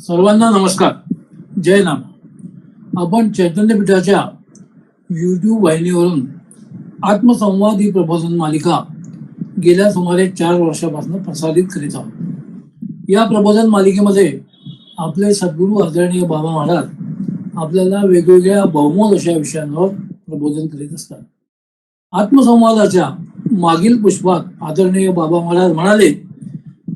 सर्वांना नमस्कार. जय नाम. आपण चैतन्यपीठाच्या YouTube वाहिनीवरून आत्मसंवाद ही प्रबोधन मालिका गेल्या सुमारे 4 वर्षापासून प्रसारित करीत आहोत. या प्रबोधन मालिकेमध्ये आपले सद्गुरू आदरणीय बाबा महाराज आपल्याला वेगवेगळ्या बहुमोल अशा विषयांवर प्रबोधन करीत असतात. आत्मसंवादाच्या मागील पुष्पात आदरणीय बाबा महाराज म्हणाले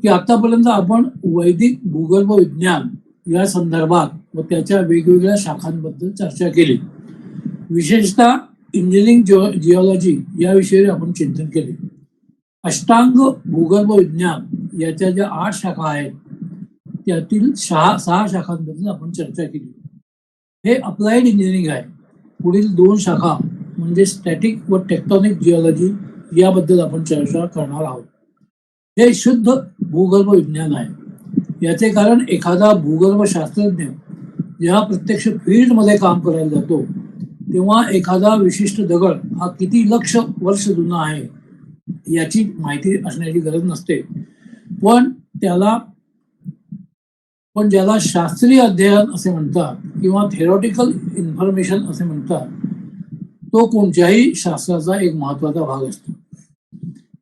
की आतापर्यंत आपण वैदिक भूगर्भ विज्ञान या संदर्भात व त्याच्या वेगवेगळ्या शाखांबद्दल चर्चा केली. विशेषतः इंजिनिअरिंग जिओलॉजी याविषयी आपण चिंतन केले. अष्टांग भूगर्भ विज्ञान याच्या ज्या 8 शाखा आहेत त्यातील 6 शाखांबद्दल आपण चर्चा केली. हे अप्लाइड इंजिनिअरिंग आहे. पुढील 2 शाखा म्हणजे स्टॅटिक व टेक्टॉनिक जिओलॉजी याबद्दल आपण चर्चा करणार आहोत. हे शुद्ध भूगर्भ विज्ञान आहे. याचे कारण एखादा भूगर्भ शास्त्रज्ञ जेव्हा प्रत्यक्ष फील्डमध्ये काम करायला जातो तेव्हा एखादा विशिष्ट दगड हा किती लक्ष वर्ष जुना आहे याची माहिती असण्याची गरज नसते. पण ज्याला शास्त्रीय अध्ययन असे म्हणतात किंवा थेरॉटिकल इन्फॉर्मेशन असे म्हणतात तो कोणत्याही शास्त्राचा एक महत्वाचा भाग असतो.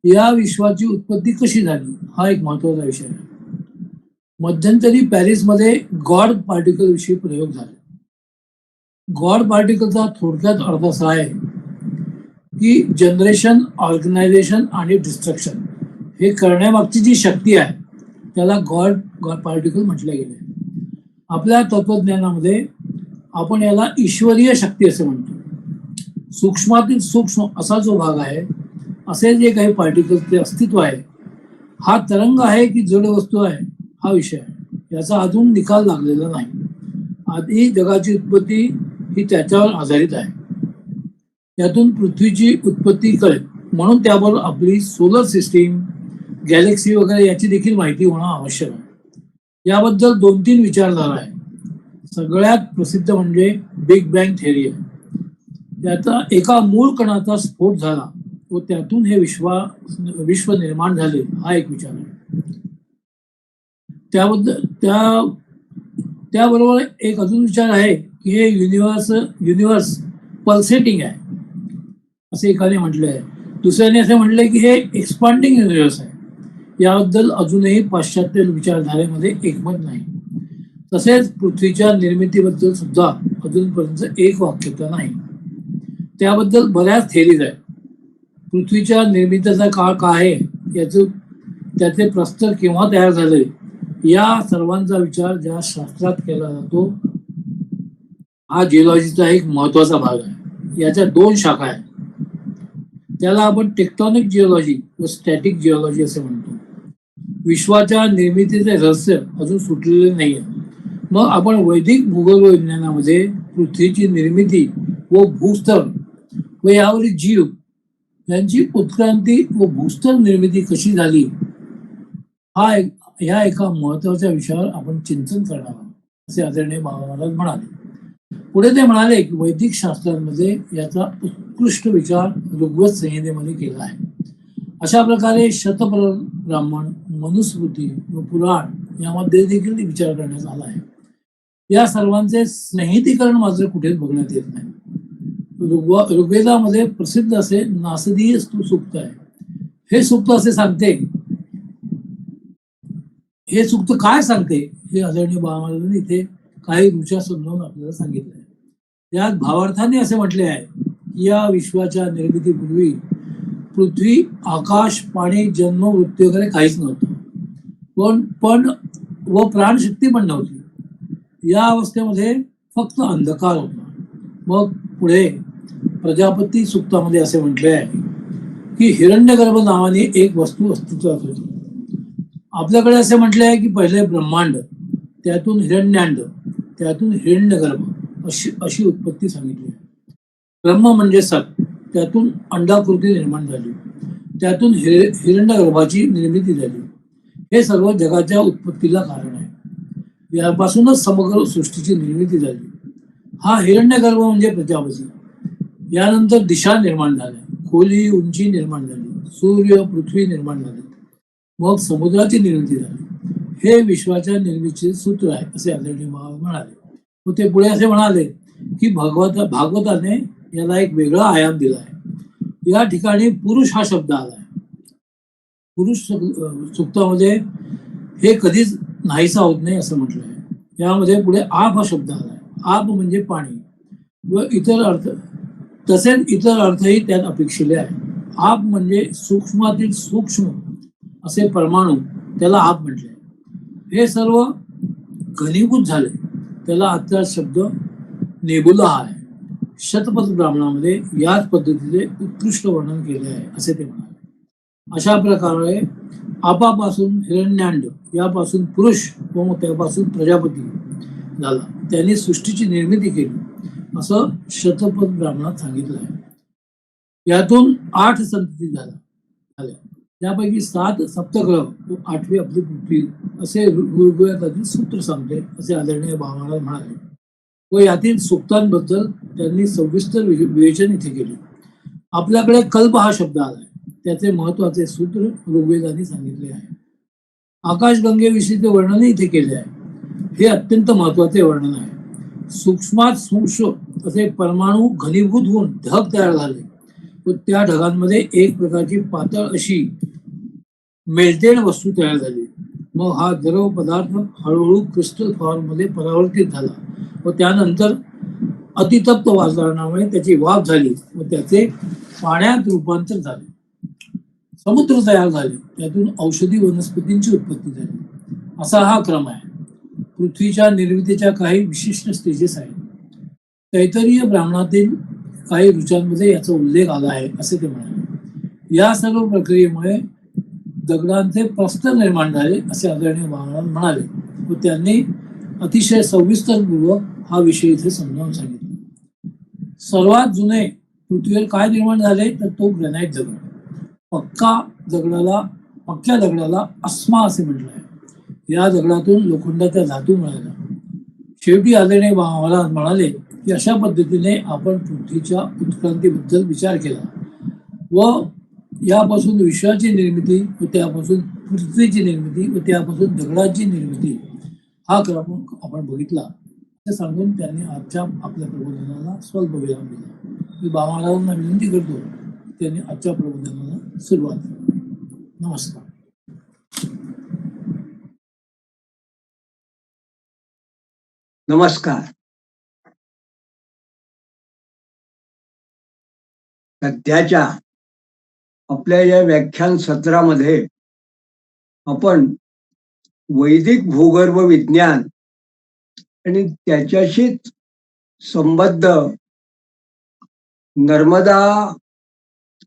या विश्वाची उत्पत्ती कशी झाली हा एक महत्वाचा विषय आहे. मध्यंतरी पॅरिसमध्ये गॉड पार्टिकल विषयी प्रयोग झाले. गॉड पार्टिकलचा थोडक्यात अर्थ असा आहे की जनरेशन, ऑर्गनायझेशन आणि डिस्ट्रक्शन हे करण्यामागची जी शक्ती आहे त्याला गॉड पार्टिकल म्हटले गेले. आपल्या तत्वज्ञानामध्ये आपण याला ईश्वरीय शक्ती असे म्हणतो. सूक्ष्मातील सूक्ष्म असा जो भाग आहे असे जे काही पार्टिकलचे अस्तित्व आहे हा तरंग आहे की जड वस्तू आहे हा विषय आहे. याचा अजून निकाल लागलेला नाही. आधी जगाची उत्पत्ती ही त्याच्यावर आधारित आहे. त्यातून पृथ्वीची उत्पत्ती कळेल म्हणून त्याबरोबर आपली सोलर सिस्टीम, गॅलेक्सी वगैरे याची देखील माहिती होणं आवश्यक आहे. याबद्दल 2-3 विचारधारा आहे. सगळ्यात प्रसिद्ध म्हणजे बिग बँग थेअरी आहे. याचा एका मूळ कणाचा स्फोट झाला व त्यातून हे विश्व निर्माण झाले हा एक विचार आहे. त्याबरोबर एक अजून विचार आहे की हे युनिवर्स पल्सेटिंग आहे असे एकाने म्हटले आहे. दुसऱ्याने असे म्हटले की हे एक्सपांडिंग युनिवर्स आहे. याबद्दल अजूनही पाश्चात्य विचारधारेमध्ये एकमत नाही. तसेच पृथ्वीच्या निर्मितीबद्दल सुद्धा अजूनपर्यंत एक वाक्यता नाही. त्याबद्दल बऱ्याच थेरीज आहेत. पृथ्वीच्या निर्मितीचा काळ काय आहे, त्याचे प्रस्तर केव्हा तयार झाले या सर्वांचा विचार ज्या शास्त्रात केला जातो हा जिओलॉजीचा एक महत्वाचा भाग आहे. याच्या 2 शाखा आहेत. त्याला आपण टेक्टॉनिक जिओलॉजी व स्टॅटिक जिओलॉजी असे म्हणतो. विश्वाच्या निर्मितीचे रहस्य अजून सुटलेले नाही आहे. मग आपण वैदिक भूगर्भ विज्ञानामध्ये पृथ्वीची निर्मिती व भूस्तर व यावरील जीव यांची उत्क्रांती व भूस्तर निर्मिती कशी झाली ह्या एका महत्वाच्या विषयावर आपण चिंतन करणार आहोत असे आदरणीय बाबा महाराज म्हणाले. पुढे ते म्हणाले की वैदिक शास्त्रांमध्ये याचा उत्कृष्ट विचार ऋग्वेद संहितेमध्ये केला आहे. अशा प्रकारे शतब्राह्मण, मनुस्मृती व पुराण यामध्ये देखील विचार करण्यात आला आहे. या सर्वांचे संहितीकरण मात्र कुठेच बघण्यात येत नाही. ऋग्वेदामध्ये प्रसिद्ध असे नासदीय सूक्त आहे. हे सूक्त असे सांगते, हे सूक्त काय सांगते हे आदरणीय बाबा महाराजांनी इथे काही रुचा समजावून आपल्याला सांगितलं. यात भावार्थाने असे म्हटले आहे की या विश्वाच्या निर्मितीपूर्वी पृथ्वी, आकाश, पाणी, जन्म, मृत्यू वगैरे काहीच नव्हतं. पण प्राणशक्ती पण नव्हती. या अवस्थेमध्ये फक्त अंधकार होता. मग पुढे प्रजापती सूक्तामध्ये असे म्हटले आहे की हिरण्यगर्भ नावाने एक वस्तू अस्तित्वात होती. आपल्याकडे असे म्हटले आहे की पहिले ब्रह्मांड, त्यातून हिरण्यांड, त्यातून हिरण्यगर्भ अशी उत्पत्ती सांगितली आहे. ब्रह्म म्हणजे सत, त्यातून अंडाकृती निर्माण झाली, त्यातून हिरण्यगर्भाची निर्मिती झाली. हे सर्व जगाच्या उत्पत्तीला कारण आहे. यापासूनच समग्र सृष्टीची निर्मिती झाली. हा हिरण्यगर्भ म्हणजे प्रजापती. यानंतर दिशा निर्माण झाल्या, खोली, उंची निर्माण झाली, सूर्य, पृथ्वी निर्माण झाली, मग समुद्राची निर्मिती झाली. हे विश्वाच्या निर्मितीचे सूत्र आहे असे आदरणीय महाराज म्हणाले. मग ते पुढे असे म्हणाले की भागवताने याला एक वेगळा आयाम दिला आहे. या ठिकाणी पुरुष हा शब्द आला आहे. पुरुष सूक्तामध्ये हे कधीच नाहीसा होत नाही असं म्हटलं आहे. यामध्ये पुढे आप हा शब्द आला आहे. आप म्हणजे पाणी व इतर अर्थ, तसेच इतर अर्थही त्यात अपेक्षिले आहे. आप म्हणजे सूक्ष्मातील सूक्ष्म असे परमाणू, त्याला आप म्हटले. हे सर्व घनीभूत झाले, त्याला आजचा शब्द नेबुला आहे. शतपथ ब्राह्मणामध्ये याच पद्धतीचे उत्कृष्ट वर्णन केले आहे असे ते म्हणाले. अशा प्रकारे आपापासून हिरण्याण्ड, यापासून पुरुष व त्यापासून प्रजापती झाला, त्यांनी सृष्टीची निर्मिती केली असं शतपथ ब्राह्मणात सांगितलं आहे. यातून 8 संतती झाल्या. त्यापैकी 7 सप्तग्रह व 8वी आपली पृथ्वी असे ऋग्वेदातील सूत्र सांगते असे आदरणीय महाराज म्हणाले. व यातील सूक्तांबद्दल त्यांनी सविस्तर विवेचन इथे केले. आपल्याकडे कल्प हा शब्द आलाय, त्याचे महत्वाचे सूत्र ऋग्वेदाने सांगितले आहे. आकाशगंगेविषयीचे वर्णन इथे केले आहे. हे अत्यंत महत्वाचे वर्णन आहे. सूक्ष्मात सूक्ष्म असे परमाणू घनीभूत होऊन ढग तयार झाले व त्या ढगांमध्ये एक प्रकारची पातळ अशी मेल्टेड वस्तू तयार झाली. मग हा द्रव पदार्थ हळूहळू क्रिस्टल फॉर्म मध्ये परावर्तित झाला व त्यानंतर अतितप्त वातावरणामुळे त्याची वाफ झाली व त्याचे पाण्यात रूपांतर झाले. समुद्र तयार झाले, त्यातून औषधी वनस्पतींची उत्पत्ती झाली. असा हा क्रम आहे. पृथ्वीच्या निर्मितीच्या काही विशिष्ट स्टेजेस आहेत. तैत्तरीय ब्राह्मणातील काही ऋचांमध्ये याचा उल्लेख आला आहे असे ते म्हणाले. या सर्व प्रक्रियेमुळे दगडांचे प्रस्तर निर्माण झाले असे आदरणीय महाराज म्हणाले व त्यांनी अतिशय सविस्तरपूर्वक हा विषय इथे समजावून सांगितला. सर्वात जुने पृथ्वीवर काय निर्माण झाले तर तो ग्रॅनाइट दगड. पक्क्या दगडाला अस्मा असे म्हटलं आहे. या दगडातून लोखंडाच्या धातू मिळाल्या. शेवटी आदरणीय महाराज म्हणाले की अशा पद्धतीने आपण पृथ्वीच्या उत्क्रांतीबद्दल विचार केला व यापासून विश्वाची निर्मिती व त्यापासून पृथ्वीची निर्मिती व त्यापासून दगडाची निर्मिती हा क्रम आपण बघितला ते सांगून त्यांनी आजच्या आपल्या प्रबोधनाला स्वल्प विराम दिला. मी महाराजांना विनंती करतो त्यांनी आजच्या प्रबोधनाला सुरुवात करावी. नमस्कार. नमस्कार. सध्याच्या आपल्या या व्याख्यान सत्रामध्ये आपण वैदिक भूगर्भ विज्ञान आणि त्याच्याशीच संबद्ध नर्मदा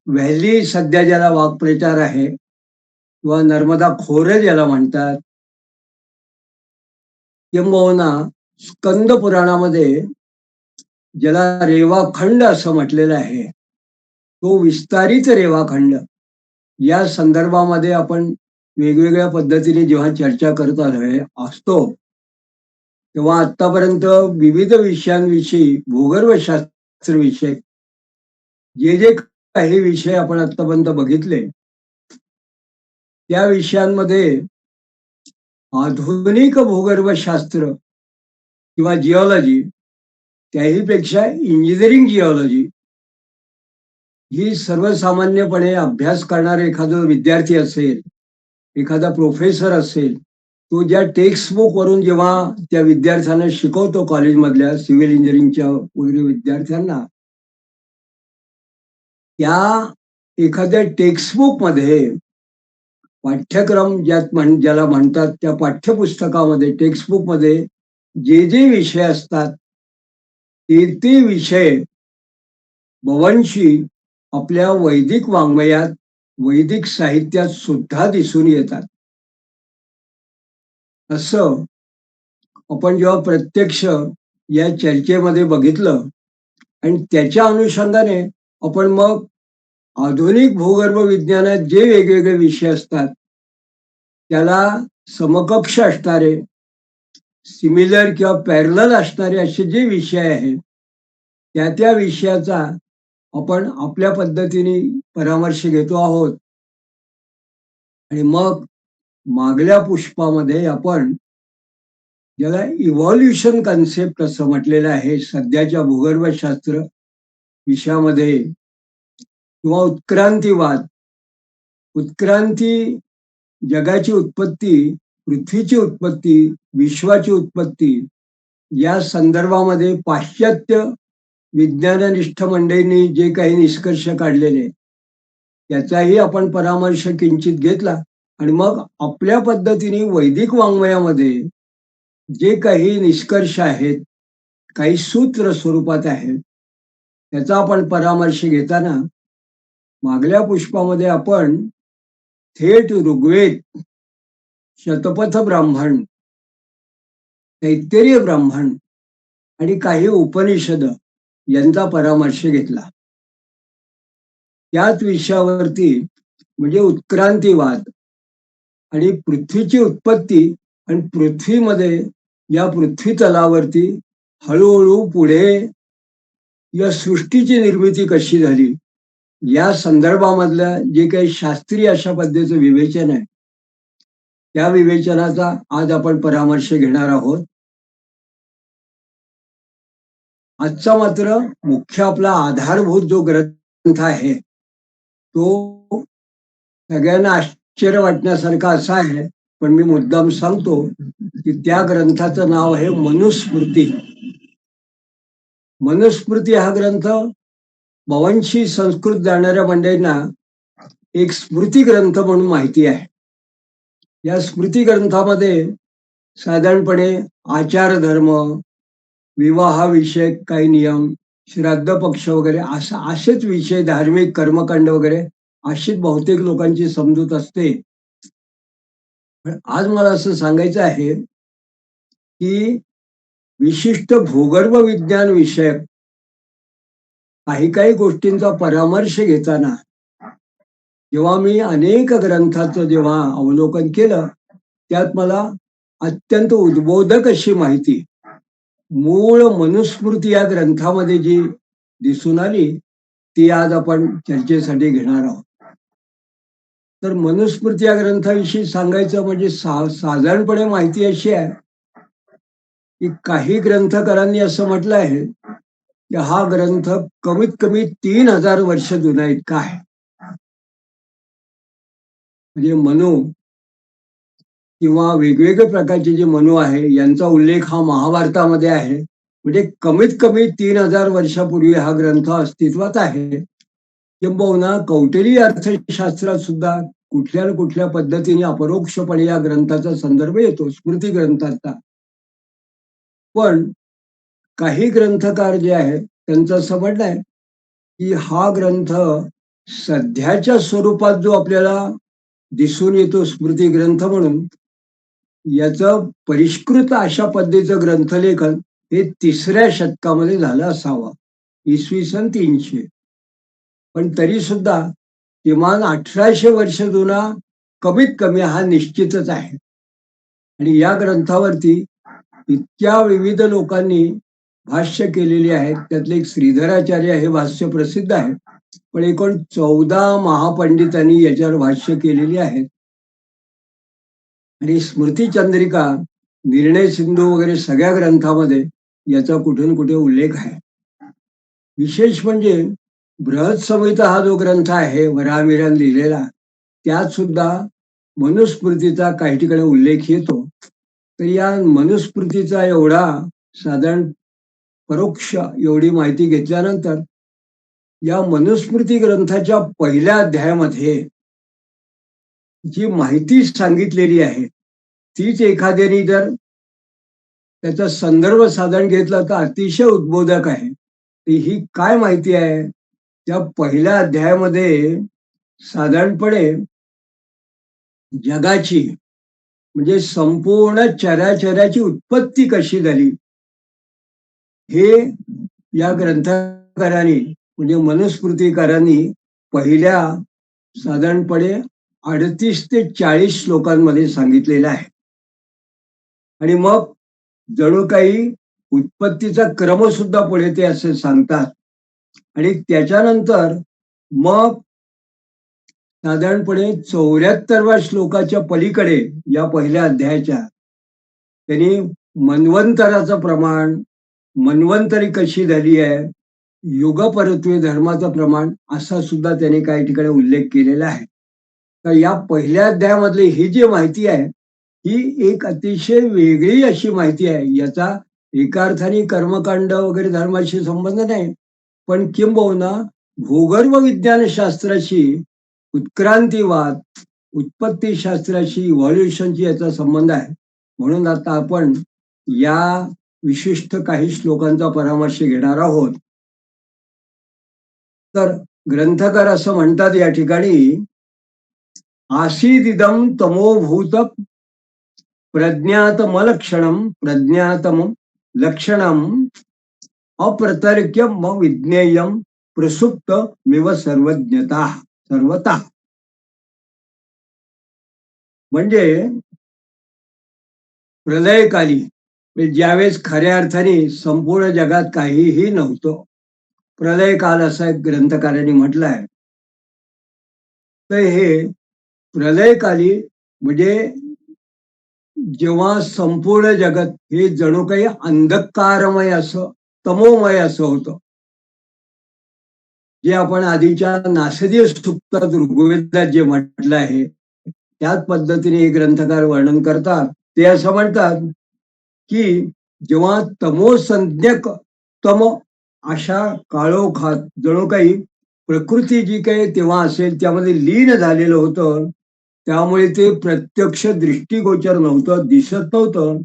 व्हॅली सध्या ज्याला वाक्प्रचार आहे किंवा नर्मदा खोरे ज्याला म्हणतात, किंबहुना स्कंद पुराणामध्ये ज्याला रेवाखंड असं म्हटलेलं आहे, तो विस्तारित रेवाखंड या संदर्भामध्ये आपण वेगवेगळ्या पद्धतीने जेव्हा चर्चा करत असतो तेव्हा आतापर्यंत विविध विषयांविषयी भूगर्भशास्त्र विषय जे काही विषय आपण आतापर्यंत बघितले त्या विषयांमध्ये आधुनिक भूगर्भशास्त्र किंवा जिओलॉजी, त्याहीपेक्षा इंजिनिअरिंग जिओलॉजी ही सर्वसामान्यपणे अभ्यास करणारा एखादा विद्यार्थी असेल, एखादा प्रोफेसर असेल, तो ज्या टेक्स्ट बुक वरून जेव्हा त्या विद्यार्थ्यांना शिकवतो कॉलेजमधल्या सिव्हिल इंजिनिअरिंगच्या वगैरे विद्यार्थ्यांना, त्या एखाद्या टेक्स्ट बुक मध्ये पाठ्यक्रम ज्याला म्हणतात त्या पाठ्यपुस्तकामध्ये टेक्स्ट बुक मध्ये जे विषय असतात ते विषय बव्हंशी आपल्या वैदिक वाङ्मयात, वैदिक साहित्यात सुद्धा दिसून येतात. असं आपण जेव्हा प्रत्यक्ष या चर्चेमध्ये बघितलं आणि त्याच्या अनुषंगाने आपण मग आधुनिक भूगर्भ विज्ञानात जे वेगवेगळे विषय असतात त्याला समकक्ष असणारे, सिमिलर किंवा पॅरलल असणारे असे जे विषय आहेत त्या विषयाचा आपण आपल्या पद्धतीने परामर्श घेतो आहोत. आणि मग मागल्या पुष्पामध्ये आपण ज्याला इव्हॉल्युशन कन्सेप्ट असं म्हटलेलं आहे सध्याच्या भूगर्भशास्त्र विषयामध्ये, किंवा उत्क्रांतीवाद. उत्क्रांती, जगाची उत्पत्ती, पृथ्वीची उत्पत्ती, विश्वाची उत्पत्ती या संदर्भामध्ये पाश्चात्य विज्ञाननिष्ठ मंडळींनी जे काही निष्कर्ष काढलेले त्याचाही आपण परामर्श किंचित घेतला. आणि मग आपल्या पद्धतीने वैदिक वाङ्मयामध्ये जे काही निष्कर्ष आहेत, काही सूत्र स्वरूपात आहेत, त्याचा आपण परामर्श घेताना मागल्या पुष्पामध्ये आपण थेट ऋग्वेद, शतपथ ब्राह्मण, तैत्तिरीय ब्राह्मण आणि काही उपनिषद यांचा परामर्श घेतला. त्याच विषयावरती म्हणजे उत्क्रांतीवाद आणि पृथ्वीची उत्पत्ती आणि पृथ्वीमध्ये या पृथ्वी तलावरती हळूहळू पुढे या सृष्टीची निर्मिती कशी झाली या संदर्भामधलं जे काही शास्त्रीय अशा पद्धतीचं विवेचन आहे, त्या विवेचनाचा आज आपण परामर्श घेणार आहोत. आजचा मात्र मुख्य आपला आधारभूत जो ग्रंथ आहे तो सगळ्यांना आश्चर्य वाटण्यासारखा असा आहे, पण मी मुद्दाम सांगतो की त्या ग्रंथाचं नाव आहे मनुस्मृती. मनुस्मृती हा ग्रंथ बव्हंशी संस्कृत जाणाऱ्या मंडळींना एक स्मृती ग्रंथ म्हणून माहिती आहे. या स्मृती ग्रंथामध्ये साधारणपणे आचार धर्म, विवाहाविषयक काही नियम, श्राद्ध पक्ष वगैरे असेच विषय, धार्मिक कर्मकांड वगैरे अशीच बहुतेक लोकांची समजूत असते. पण आज मला असं सांगायचं आहे की विशिष्ट भूगर्भ विज्ञान विषयक काही काही गोष्टींचा परामर्श घेताना जेव्हा मी अनेक ग्रंथाचं जेव्हा अवलोकन केलं, त्यात मला अत्यंत उद्बोधक अशी माहिती मूळ मनुस्मृती या ग्रंथामध्ये जी दिसून आली ती आज आपण चर्चेसाठी घेणार आहोत. तर मनुस्मृती या ग्रंथाविषयी सांगायचं म्हणजे साधारणपणे माहिती अशी आहे की काही ग्रंथकारांनी असं म्हटलं आहे की हा ग्रंथ कमीत कमी 3000 वर्ष जुना इतका आहे. म्हणजे मनु किंवा वेगवेगळ्या प्रकारचे जे मनु आहे यांचा उल्लेख हा महाभारतामध्ये आहे. म्हणजे कमीत कमी 3000 वर्षापूर्वी हा ग्रंथ अस्तित्वात आहे. किंबहुना कौटिल्य अर्थशास्त्रात सुद्धा कुठल्या ना कुठल्या पद्धतीने अपरोक्षपणे या ग्रंथाचा संदर्भ येतो, स्मृती ग्रंथाचा. पण काही ग्रंथकार जे आहेत त्यांचं असं म्हणणं आहे की हा ग्रंथ सध्याच्या स्वरूपात जो आपल्याला दिसून येतो स्मृती ग्रंथ म्हणून, याचं परिष्कृत अशा पद्धतीचं ग्रंथलेखन हे 3ऱ्या शतकामध्ये झालं असावं, इसवी सन 300. पण तरी सुद्धा किमान 1800 वर्ष जुना कमीत कमी हा निश्चितच आहे. आणि या ग्रंथावरती इतक्या विविध लोकांनी भाष्य केलेली आहेत. त्यातले एक श्रीधराचार्य हे भाष्य प्रसिद्ध आहे, पण एकूण 14 महापंडितांनी याच्यावर भाष्य केलेली आहेत. आणि स्मृती चंद्रिका, निर्णय सिंधू वगैरे सगळ्या ग्रंथामध्ये याचा कुठून कुठे उल्लेख आहे. विशेष म्हणजे बृहत संहिता हा जो ग्रंथ आहे वराहमिहिराने लिहिलेला, त्यात सुद्धा मनुस्मृतीचा काही ठिकाणी उल्लेख येतो. तर या मनुस्मृतीचा एवढा साधारण परोक्ष एवढी माहिती घेतल्यानंतर या मनुस्मृती ग्रंथाच्या पहिल्या अध्यायामध्ये जी माहिती सांगितलेली आहे तीच एखाद्याने जर त्याचा संदर्भ साधारण घेतला तर अतिशय उद्बोधक आहे. ही काय माहिती आहे? त्या पहिल्या अध्यायामध्ये साधारणपणे जगाची म्हणजे संपूर्ण चराचराची उत्पत्ती कशी झाली हे या ग्रंथकारांनी म्हणजे मनुस्मृतीकारांनी पहिल्या साधारणपणे 38 ते 40 श्लोकांमध्ये सांगितलेलं आहे. आणि मग जणू काही उत्पत्तीचा क्रम सुद्धा पुढे ते असे सांगतात. आणि त्याच्यानंतर मग साधारणपणे 74व्या श्लोकाच्या पलीकडे या पहिल्या अध्यायाच्या त्यांनी मन्वंतराचं प्रमाण, मन्वंतरी कशी झाली आहे, युगपरत्वे धर्माचं प्रमाण असा सुद्धा त्यांनी काही ठिकाणी उल्लेख केलेला आहे. तर या पहिल्या अध्यायामधली ही जी माहिती आहे ही एक अतिशय वेगळी अशी माहिती आहे. याचा एका अर्थाने कर्मकांड वगैरे धर्माशी संबंध नाही, पण किंबहुना भूगर्भ विज्ञानशास्त्राशी, उत्क्रांतीवाद, उत्पत्तीशास्त्राशी, इव्हॉल्युशनशी याचा संबंध आहे. म्हणून आता आपण या विशिष्ट काही श्लोकांचा परामर्श घेणार आहोत. तर ग्रंथकार असं म्हणतात या ठिकाणी, आसीदिदं तमोभूत प्रज्ञातमलक्षणम प्रज्ञातम लक्षणम अप्रतर्क्यम विज्ञेयम प्रसुप्त मिव सर्वज्ञता सर्वता. म्हणजे प्रलयकाली ज्यावेळेस खऱ्या अर्थाने संपूर्ण जगात काहीही नव्हतं, प्रलयकाल असा एक ग्रंथकारांनी म्हटलंय. तर हे प्रलयकाली म्हणजे जेव्हा संपूर्ण जगत हे जणू काही अंधकारमय असं, तमोमय असं होतं, जे आपण आधीच्या नासदीय सुक्तात ऋग्वेदात जे म्हटलं आहे त्याच पद्धतीने हे ग्रंथकार वर्णन करतात. ते असं म्हणतात की जेव्हा तमोसंज्ञक तम अशा काळोखात जणू काही प्रकृती जी काही तेव्हा असेल त्यामध्ये लीन झालेलं होतं, त्यामुळे ते प्रत्यक्ष दृष्टीगोचर नव्हतं, दिसत नव्हतं,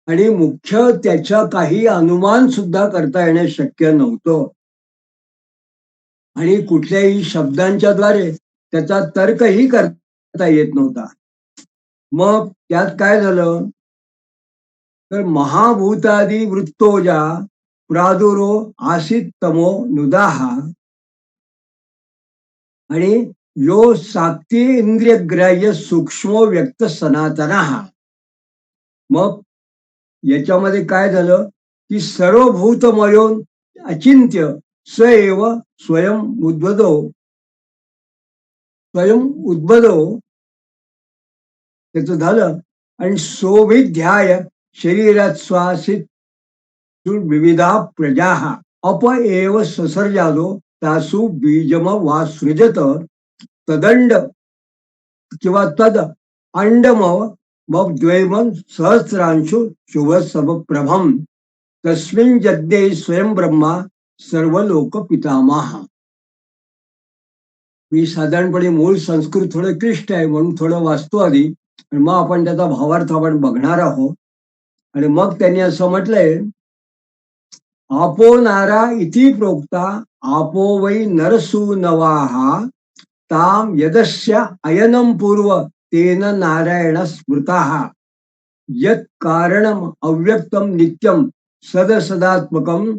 आणि मुख्य त्याच्या काही अनुमान सुद्धा करता येणे शक्य नव्हतं, आणि कुठल्याही शब्दांच्या द्वारे त्याचा तर्कही करता येत नव्हता. मग त्यात काय झालं, तर महाभूतादी वृत्तोजा प्रादुरो आसित तमो नुदाहा, आणि यो साक्ती इंद्रियग्राह्य सूक्ष्म व्यक्त सनातना. मग याच्यामध्ये काय झालं की सर्व भूतमयो अचिंत्य स एव स्वयं उद्भदो त्याचं झालं, आणि सोभिध्याय शरीरात श्वासित विविधा प्रजा अप एव ससर्जादो तासु बीजम वा सृजत तदंड किंवा तद अंडम मग द्वैमन सहस्रांशु शुभ प्रभम तस्मिन् यज्ञे स्वयं ब्रह्मा सर्व लोक पितामह. मी साधारणपणे मूळ संस्कृत थोडं क्लिष्ट आहे म्हणून थोडं वाचतो आधी, आणि मग आपण त्याचा भावार्थ आपण बघणार आहोत. आणि मग त्यांनी असं म्हटलंय, आपो नारा इति प्रोक्ता आपो वै नरसूनवाहा ताम यदस्य अयनम पूर्व तेन नारायण स्मृताः यत् कारणम अव्यक्तम नित्यम सदसदात्मकम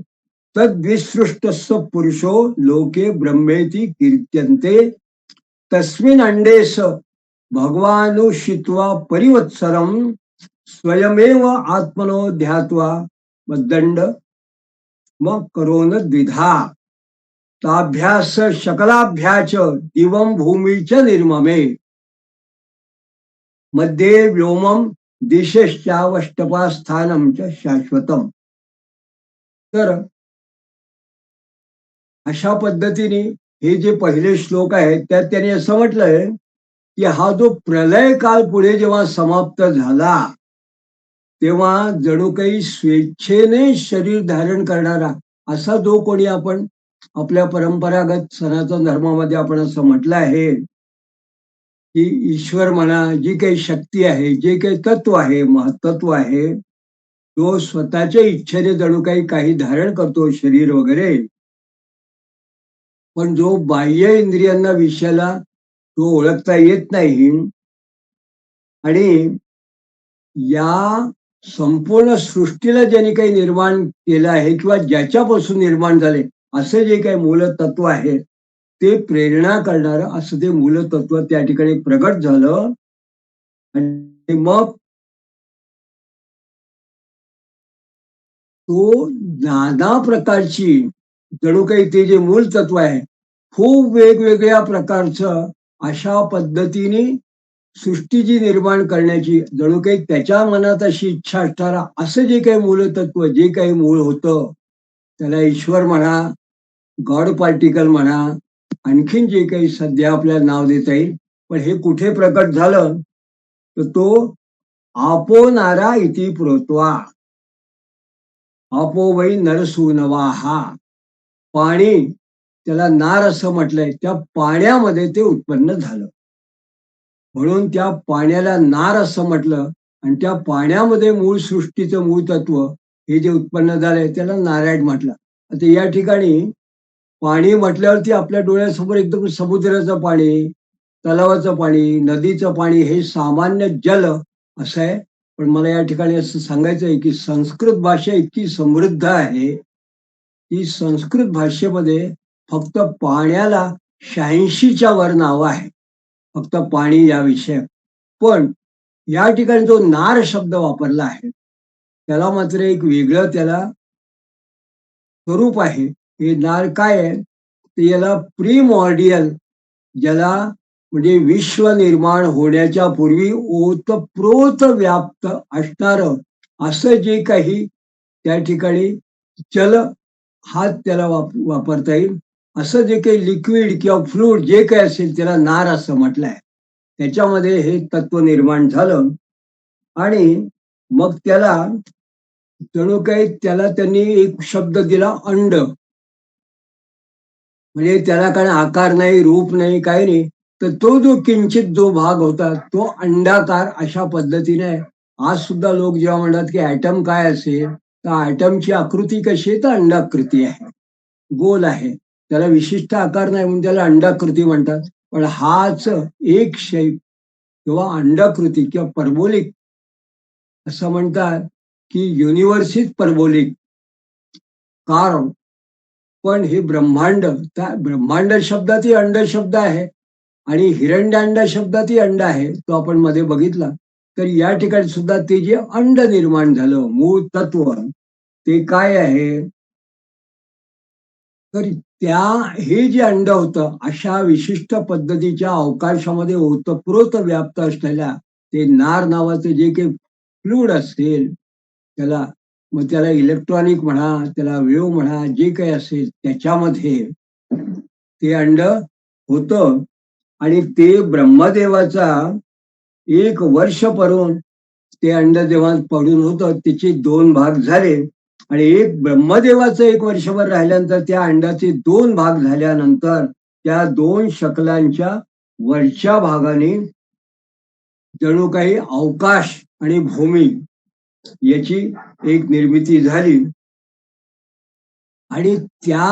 तद्विसृष्टस्य पुरुषो लोके ब्रह्मेति कीर्त्यन्ते तस्मिन् अंडेश भगवानुषित्वा परिवत्सरम स्वयमेव आत्मनो ध्यात्वा दंड मग करोन द्विधा ताभ्यास शकलाभ्याच दिवं भूमीच निर्ममे मध्ये व्योमम दिशश्चावष्टपा स्थानम च शाश्वतम. तर अशा पद्धतीने हे जे पहिले श्लोक आहेत त्यात त्यांनी असं म्हटलंय की हा जो प्रलय काल पुढे जेव्हा समाप्त झाला तेव्हा जणू काही स्वेच्छेने शरीर धारण करणारा असा जो कोणी आपण आपल्या परंपरागत सनातन धर्मामध्ये आपण असं म्हटलं आहे की ईश्वर म्हणा, जी काही शक्ती आहे, जे काही तत्व आहे, महत्त्व आहे, तो स्वतःच्या इच्छेने जणू काही धारण करतो शरीर वगैरे, पण जो बाह्य इंद्रियांना विषयाला तो ओळखता येत नाही, आणि या संपूर्ण सृष्टीला ज्यांनी काही निर्माण केलं आहे किंवा ज्याच्यापासून निर्माण झाले असे जे काही मूलतत्व आहे ते प्रेरणा करणारं असं ते मूलतत्व त्या ठिकाणी प्रगट झालं. आणि मग तो नाना प्रकारची जणू काही ते जे मूल तत्व आहे खूप वेगवेगळ्या प्रकारचं अशा पद्धतीने सृष्टी जी निर्माण करण्याची जणू काही त्याच्या मनात अशी इच्छा असणारा असं जे काही मूलतत्व जे काही मूळ होतं त्याला ईश्वर म्हणा, गॉड पार्टिकल म्हणा, आणखीन जे काही सध्या आपल्याला नाव देता येईल, पण हे कुठे प्रकट झालं तर तो आपोनारा इति प्रोत्वा, आपो वै नरसूनवाहा, पाणी त्याला नार असं म्हटलंय, त्या पाण्यामध्ये ते उत्पन्न झालं. म्हणून त्या पाण्याला नार असं म्हटलं आणि त्या पाण्यामध्ये मूळ सृष्टीचं मूळ तत्व हे जे उत्पन्न झालंय त्याला नारायण म्हटलं. आता या ठिकाणी पाणी म्हटल्यावरती आपल्या डोळ्यासमोर एकदम समुद्राचं पाणी, तलावाचं पाणी, नदीचं पाणी हे सामान्य जल असं आहे. पण मला या ठिकाणी असं सांगायचं आहे की संस्कृत भाषा इतकी समृद्ध आहे की संस्कृत भाषेमध्ये फक्त पाण्याला 86च्या वर नावं आहे, फक्त पाणी या विषयात. पण या ठिकाणी जो नार शब्द वापरला आहे त्याला मात्र एक वेगळं त्याला स्वरूप आहे. हे नार काय आहे ते याला प्रीमॉर्डियल, ज्याला म्हणजे विश्व निर्माण होण्याच्या पूर्वी ओतप्रोत व्याप्त असणार असं जे काही त्या ठिकाणी जल हा त्याला वापरता येईल. असं जे काही लिक्विड किंवा फ्लूइड जे काही असेल त्याला नार असं म्हटलंय. त्याच्यामध्ये हे तत्व निर्माण झालं आणि मग त्याला जणू काही त्याला त्यांनी एक शब्द दिला अंड. म्हणजे त्याला काय आकार नाही, रूप नाही, काही नाही, तर तो जो किंचित जो भाग होता तो अंडाकार अशा पद्धतीने आहे. आज सुद्धा लोक जेव्हा म्हणतात की ॲटम काय असेल तर ॲटमची आकृती कशी आहे तर अंडाकृती आहे, गोल आहे, त्याला विशिष्ट आकार नाही म्हणून त्याला अंडाकृती म्हणतात. पण हाच एक शेप किंवा अंडाकृती किंवा परबोलिक असं म्हणतात की युनिव्हर्स इज परबोलिक. कारण पण हे ब्रह्मांड, त्या ब्रह्मांड शब्दातही अंड शब्द आहे आणि हिरण्यांड शब्दातही अंड आहे, तो आपण मध्ये बघितला. तर या ठिकाणी सुद्धा ते जे अंड निर्माण झालं मूळ तत्व ते काय आहे तर त्या हे जे अंड होतं अशा विशिष्ट पद्धतीच्या अवकाशामध्ये ओतप्रोत व्याप्त असलेल्या ते नार नावाचं जे काही फ्लूइड असेल त्याला, मग त्याला इलेक्ट्रॉनिक म्हणा, त्याला वेव म्हणा, जे काही असेल त्याच्यामध्ये ते अंड होतं. आणि ते ब्रह्मदेवाचा 1 वर्ष ते अंड जेव्हा पडून होतं त्याचे 2 भाग झाले आणि एक ब्रह्मदेवाचं 1 वर्षभर राहिल्यानंतर त्या अंडाचे 2 भाग झाल्यानंतर त्या 2 शकलांच्या वरच्या भागाने जणू काही अवकाश आणि भूमी याची एक निर्मिती झाली. आणि त्या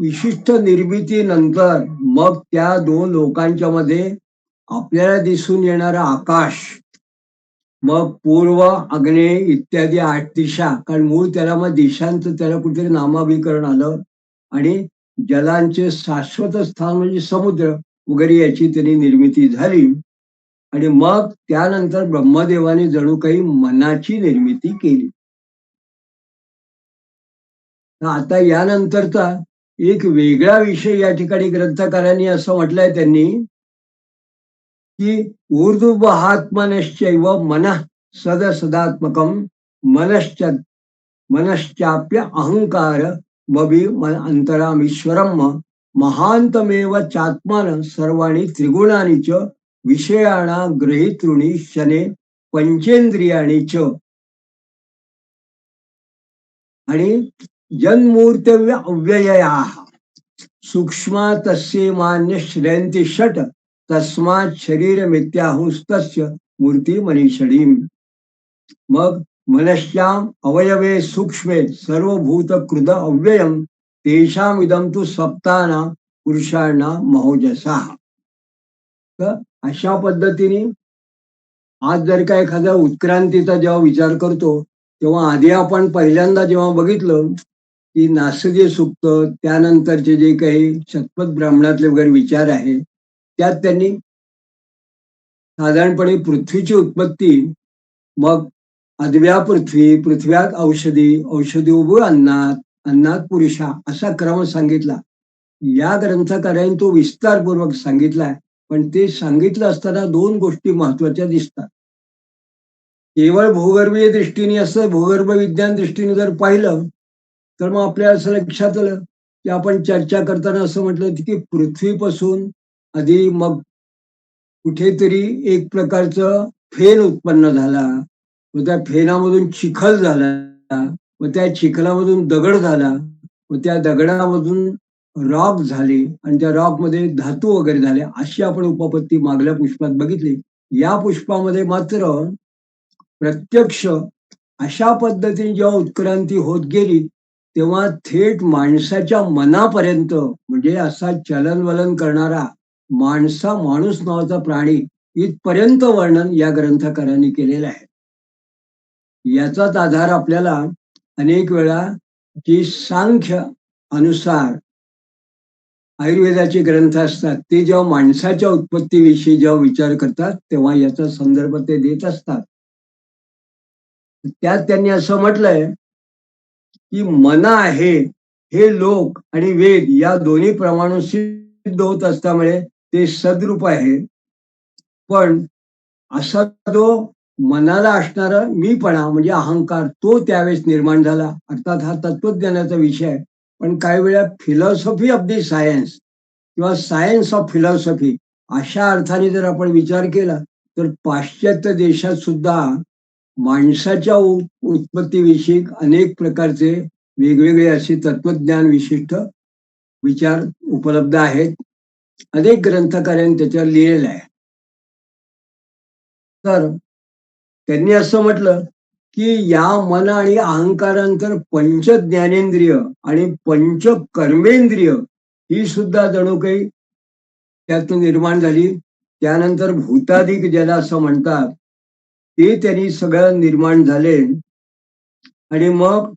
विशिष्ट निर्मितीनंतर मग त्या 2 लोकांच्या मध्ये आपल्याला दिसून येणारा आकाश, मग पूर्व, आग्नेय इत्यादी 8 दिशा, कारण मूळ त्याला मग दिशांचं त्याला कुठेतरी नामाभिकरण आलं आणि जलांचे शाश्वत स्थान म्हणजे समुद्र वगैरे याची त्यांनी निर्मिती झाली. आणि मग त्यानंतर ब्रह्मदेवाने जणू काही मनाची निर्मिती केली. आता यानंतरचा एक वेगळा विषय या ठिकाणी ग्रंथकारांनी असं म्हटलंय त्यांनी की ऊर्ध्वहात्मनश्चैव मनः सदसदात्मकं मनश्चाप्य अहंकार मबी अंतरामीश्वरम महांतमेव चात्मान सर्वाणी त्रिगुणानी च विषयाणा ग्रहितृणी शने पंचेंद्रियाणी च. आणि जन्मूर्तव्य अव्यया सूक्ष्म तस्य मान्य श्रेयंती षट तस्मात शरीर मिथ्याहुस्तस्य मूर्ती मनीषणी. मग मनश्याम अवयवे सूक्ष्मे सर्वभूत कृद अव्ययम तेषाम इदम तु सप्ताना पुरुषांना महोजसा. तर अशा पद्धतीने आज जर का एखाद्या उत्क्रांतीचा जेव्हा विचार करतो तेव्हा आधी आपण पहिल्यांदा जेव्हा बघितलं की नासदीय सूक्त, त्यानंतरचे जे काही शतपथ ब्राह्मणातले वगैरे विचार आहे त्यात त्यांनी साधारणपणे पृथ्वीची उत्पत्ती, मग अद्व्या पृथ्वी, पृथ्व्यात औषधी, औषधी उभं अन्नात, अन्नात पुरुषा असा क्रम सांगितला. या ग्रंथकारांनी तो विस्तारपूर्वक सांगितलाय. पण ते सांगितलं असताना दोन गोष्टी महत्वाच्या दिसतात. केवळ भूगर्भीय दृष्टीने असं भूगर्भ विज्ञान दृष्टीने जर पाहिलं तर मग आपल्याला असं लक्षात आलं की आपण चर्चा करताना असं म्हटलं होतं की पृथ्वीपासून आधी मग कुठेतरी एक प्रकारचं फेन उत्पन्न झाला, मग त्या फेनामधून चिखल झाला, मग त्या चिखलामधून दगड झाला, मग त्या दगडामधून रॉक झाले आणि त्या रॉक मध्ये धातू वगैरे झाले. अशी आपण उपपत्ती मागल्या पुष्पात बघितली. या पुष्पामध्ये मात्र प्रत्यक्ष अशा पद्धतीने जेव्हा उत्क्रांती होत गेली तेव्हा थेट माणसाच्या मनापर्यंत, म्हणजे असा चलनवलन करणारा माणूस नावाचा प्राणी इथपर्यंत वर्णन या ग्रंथकारांनी केलेलं आहे. याचाच आधार आपल्याला अनेक वेळा जी सांख्य अनुसार आयुर्वेदाचे ग्रंथ असतात ते जेव्हा माणसाच्या उत्पत्तीविषयी जेव्हा विचार करतात तेव्हा याचा संदर्भ ते देत असतात. त्यात त्यांनी असं म्हटलंय की मन आहे हे लोक आणि वेद या दोन्ही प्रमाणून सिद्ध होत असल्यामुळे ते सद्रूप आहे. पण असा जो मनाला असणारा मीपणा म्हणजे अहंकार तो त्यावेळेस निर्माण झाला. अर्थात हा तत्वज्ञानाचा विषय आहे. पण काही वेळा फिलॉसॉफी ऑफ दी सायन्स किंवा सायन्स ऑफ फिलॉसॉफी अशा अर्थाने जर आपण विचार केला तर पाश्चात्य देशात सुद्धा माणसाच्या उत्पत्तीविषयी अनेक प्रकारचे वेगवेगळे असे तत्वज्ञान विशिष्ट विचार उपलब्ध आहेत. अनेक ग्रंथकारांनी त्याच्यावर लिहिलेलं आहे. तर त्यांनी असं म्हटलं की या मन आणि अहंकारानंतर पंच ज्ञानेंद्रिय आणि पंच कर्मेंद्रिय ही सुद्धा जणू काही त्यातून निर्माण झाली. त्यानंतर भूताधिक ज्याला असं म्हणतात ते त्यांनी सगळं निर्माण झाले आणि मग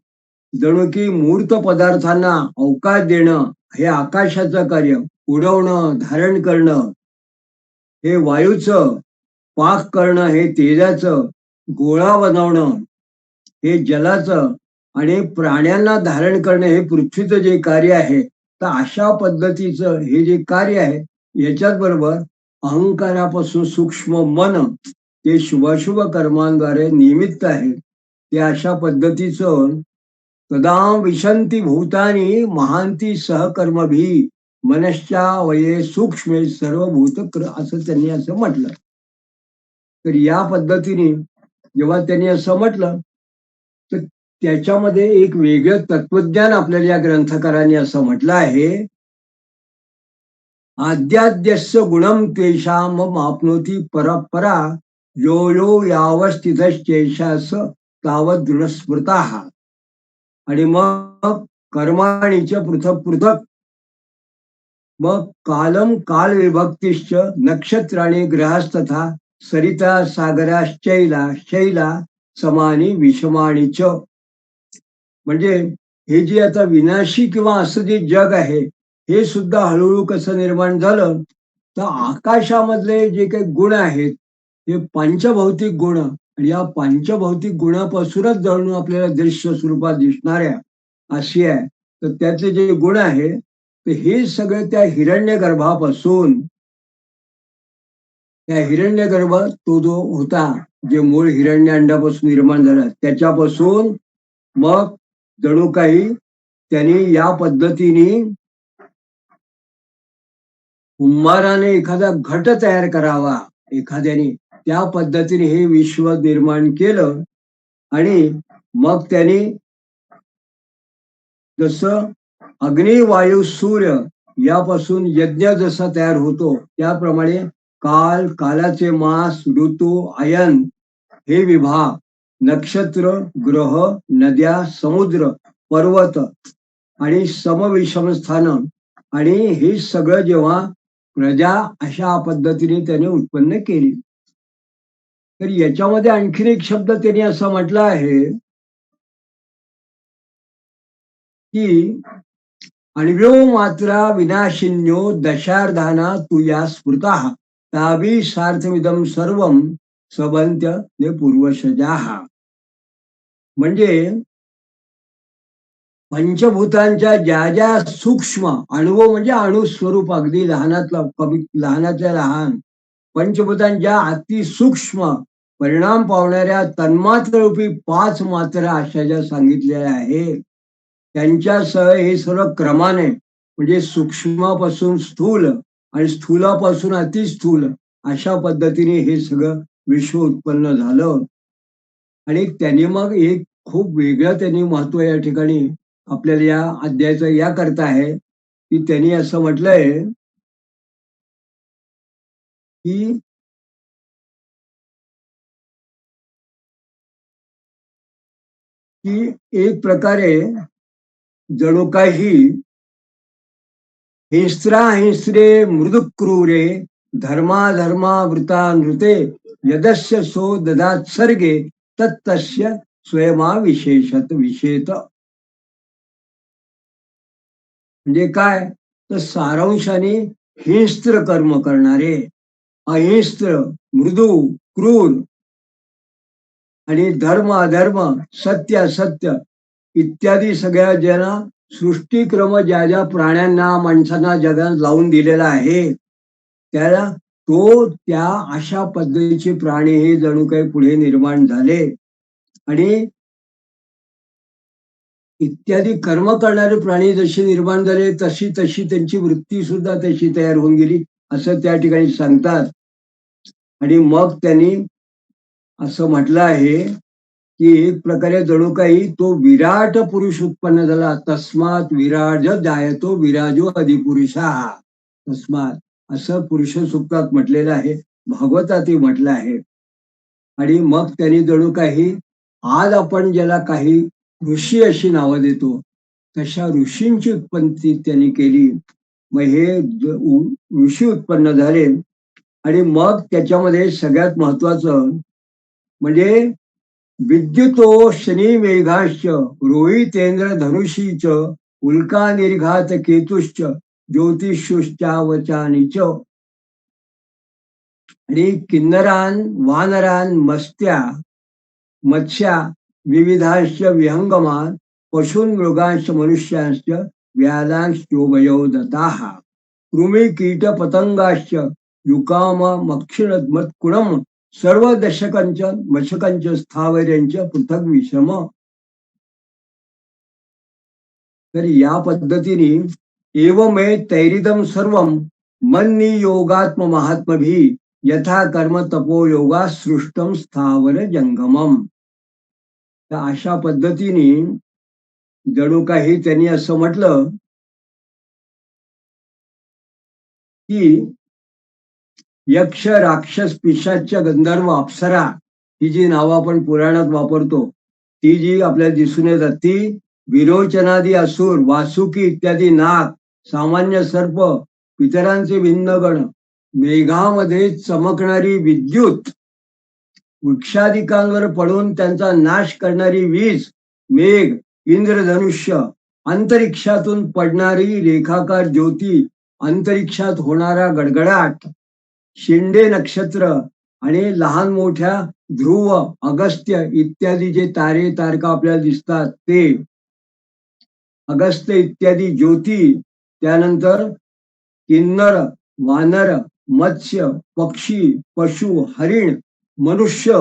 जणू की मूर्त पदार्थांना अवकाश देणं हे आकाशाचं कार्य, उडवणं, धारण करणं हे वायूचं, पाक करणं हे तेजाचं, गोळा बनवणं हे जलाचं आणि प्राण्यांना धारण करणं हे पृथ्वीचं जे कार्य आहे, तर अशा पद्धतीचं हे जे कार्य आहे याच्याच बरोबर अहंकारापासून सूक्ष्म मन ते शुभाशुभ कर्मांद्वारे निमित्त आहे. ते अशा पद्धतीचं तदा विशंती भूतानी महांती सहकर्मभी मनश्चा वये सूक्ष्मे सर्वभूत असं त्यांनी असं म्हटलं. तर या पद्धतीने जेव्हा त्यांनी असं म्हटलं तर त्याच्यामध्ये एक वेगळं तत्वज्ञान आपल्याला या ग्रंथकारांनी असं म्हटलं आहे. आद्याद्यस्य गुणम तेषाम आपनोती परपरा यो यो यावस्थितश्चैषास तावत दृढस्मृता. आणि मग कर्माणीच पृथक पृथक मग कालम काल विभक्तिश्च नक्षत्राणी ग्रहास्तथा सरिता सागरा शैला शैला समानी विषमाणीच. म्हणजे हे जे आता विनाशी किंवा असं जे जग आहे हे सुद्धा हळूहळू कसं निर्माण झालं तर आकाशामधले जे काही गुण आहेत हे पंचभौतिक गुण आणि या पंचभौतिक गुणापासूनच जणू आपल्याला दृश्य स्वरूपात दिसणाऱ्या अशी आहे. तर त्यातले जे गुण आहे तर हे सगळे त्या हिरण्य गर्भापासून त्या हिरण्यगर्भ तो जो होता जे मूळ हिरण्य अंडापासून निर्माण झाला त्याच्यापासून मग जणू काही त्यांनी या पद्धतीने कुंभाराने एखादा घट तयार करावा एखाद्याने त्या पद्धतीने हे विश्व निर्माण केलं. आणि मग त्यांनी जसं अग्नी वायू सूर्य यापासून यज्ञ जसा तयार होतो त्याप्रमाणे काल कालाचे मास ऋतू अयन हे विभाग नक्षत्र ग्रह नद्या समुद्र पर्वत आणि समविषम स्थान आणि हे सगळं जेव्हा प्रजा अशा पद्धतीने त्याने उत्पन्न केली. तर याच्यामध्ये आणखीन एक शब्द त्यांनी असं म्हटलं आहे की अण्व्यो मात्रा विनाशिन्यो दशार्धाना तू या स्मृता ताबी सार्थमिदम सर्वम सबंत्य ने पूर्वशजा. म्हणजे पंचभूतांच्या ज्या ज्या सूक्ष्म अणुव म्हणजे अणुस्वरूप अगदी लहानातल्या लहान पंचभूतांच्या अतिसूक्ष्म परिणाम पावणाऱ्या तन्मात्ररूपी 5 मात्रा अशा ज्या सांगितलेल्या आहे त्यांच्यासह हे सर्व क्रमाने म्हणजे सूक्ष्मापासून स्थूल आणि स्थूलापासून अतिस्थूल अशा पद्धतीने हे सगळं विश्व उत्पन्न झालं. आणि त्यांनी मग एक खूप वेगळं त्यांनी महत्व या ठिकाणी आपल्याला या अध्यायाचं या करता आहे की त्यांनी असं म्हटलंय की एक प्रकारे जणू काही हिंस्रे मृदुक्रूरे धर्मा नृते यदस्य सो ददात सर्गे तत्तस्य स्वयमा विशेष म्हणजे काय तर सारांशाने हिंस्त्र कर्म करणारे अहिंस्त्र मृदू क्रूर आणि धर्म अधर्म सत्य असत्य इत्यादी सगळ्या ज्यांना सृष्टीक्रम ज्या ज्या प्राण्यांना माणसांना जगात लावून दिलेला आहे त्याला त्या अशा पद्धतीचे प्राणी हे जणू काही पुढे निर्माण झाले आणि इत्यादी कर्म करणारे प्राणी जसे निर्माण झाले तशी तशी त्यांची वृत्ती सुद्धा तशी तयार होऊन गेली असं त्या ठिकाणी सांगतात. आणि मग त्यांनी असं म्हटलं आहे की एक प्रकारे जणू काही तो विराट पुरुष उत्पन्न झाला. तस्मात विराज जायतो विराजो अधिपुरुषा तस्मात असं पुरुष सूक्तात म्हटलेलं आहे, भागवतातही म्हटलं आहे. आणि मग त्यांनी जणू काही आज आपण ज्याला काही ऋषी अशी नावं देतो तशा ऋषींची उत्पत्ती त्यांनी केली. मग हे ऋषी उत्पन्न झाले आणि मग त्याच्यामध्ये सगळ्यात महत्वाचं म्हणजे विद्युतो शनी मेघाश्च रोहितेंद्र धनुषीच उल्का निर्घात केतुश्च ज्योतिषुश्चावचानीच आणि किन्नरान वानरान मत्स्या विविधांश विहंगमान पशून मृगांश मनुष्यांश व्यालांश योगयो दताः कृमी कीट पतंगाश्च युकाम मक्षिण मत्कुणम सर्व दशकंच मशकंच स्थावऱ्यांच पृथक विषम. तर या पद्धतीने एवमे तैरिदम सर्वम मन्नी योगात्म महात्मभी यथा कर्म तपो योगा सृष्टम स्थावर जंगमम. तर अशा पद्धतीने जणू काही त्यांनी असं म्हटलं की यक्ष राक्षस पिशाच गंधर्व अप्सरा ही जी नावं आपण पुराणात वापरतो ती जी आपल्याला दिसून येतात ती विरोचनादी असुर वासुकी इत्यादी नाग सामान्य सर्प पितरांचे भिन्न गण मेघामध्ये चमकणारी विद्युत वृक्षाधिकांवर पडून त्यांचा नाश करणारी वीज मेघ इंद्रधनुष्य अंतरिक्षातून पडणारी रेखाकार ज्योती अंतरिक्षात होणारा गडगडाट शिंडे नक्षत्र आणि लहान मोठ्या ध्रुव अगस्त्य इत्यादी जे तारे तारका आपल्याला दिसतात ते अगस्त्य इत्यादी ज्योती त्यानंतर किन्नर वानर मत्स्य पक्षी पशु हरिण मनुष्य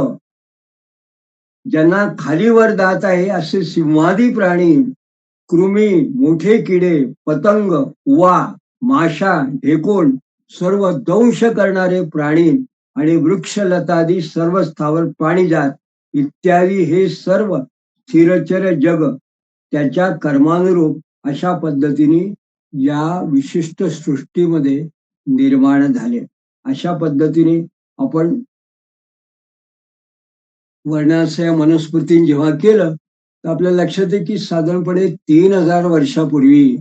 ज्यांना खालीवर दात आहे असे सिंहादी प्राणी कृमी मोठे किडे पतंग उवा माशा ढेकोण सर्व दंश करणारे प्राणी आणि वृक्षलतादी सर्व स्थावर प्राणीजात इत्यादी हे सर्व स्थिरचर जग त्याच्या कर्मानुरूप अशा पद्धतीने या विशिष्ट सृष्टीमध्ये निर्माण झाले. अशा पद्धतीने आपण वर्णाशय मनुस्मृती जेव्हा केलं तर आपल्या लक्षात आहे की साधारणपणे 3000 वर्षापूर्वी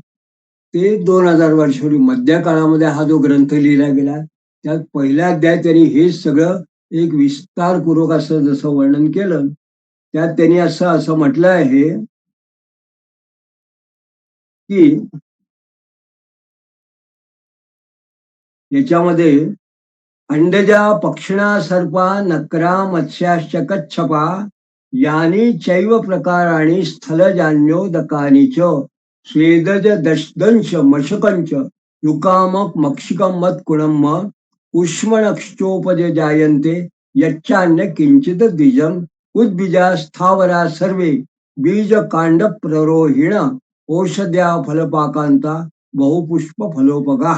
ते 2000 वर्षापूर्वी मध्य काळामध्ये हा जो ग्रंथ लिहिला गेला त्यात पहिल्या अध्यायात त्यांनी हे सगळं एक विस्तारपूर्वक असं जसं वर्णन केलं त्यात त्यांनी असं म्हटलं आहे की याच्यामध्ये अंडजा पक्षिणा सर्पा नकरा मत्स्याश्च कच्छपा यानी चैव प्रकाराणि स्थलजान्योदकानि च स्वेदज दंश मशकंच युकामक मक्षिकम मत कुणम उष्मणक्षोपज जायन्ते यच्चान्य किंचित द्विजम उद्बीजा स्थावरा सर्वे बीज कांड प्ररोहिण औषध्या फलपाकांता बहुपुष्प फलोपगा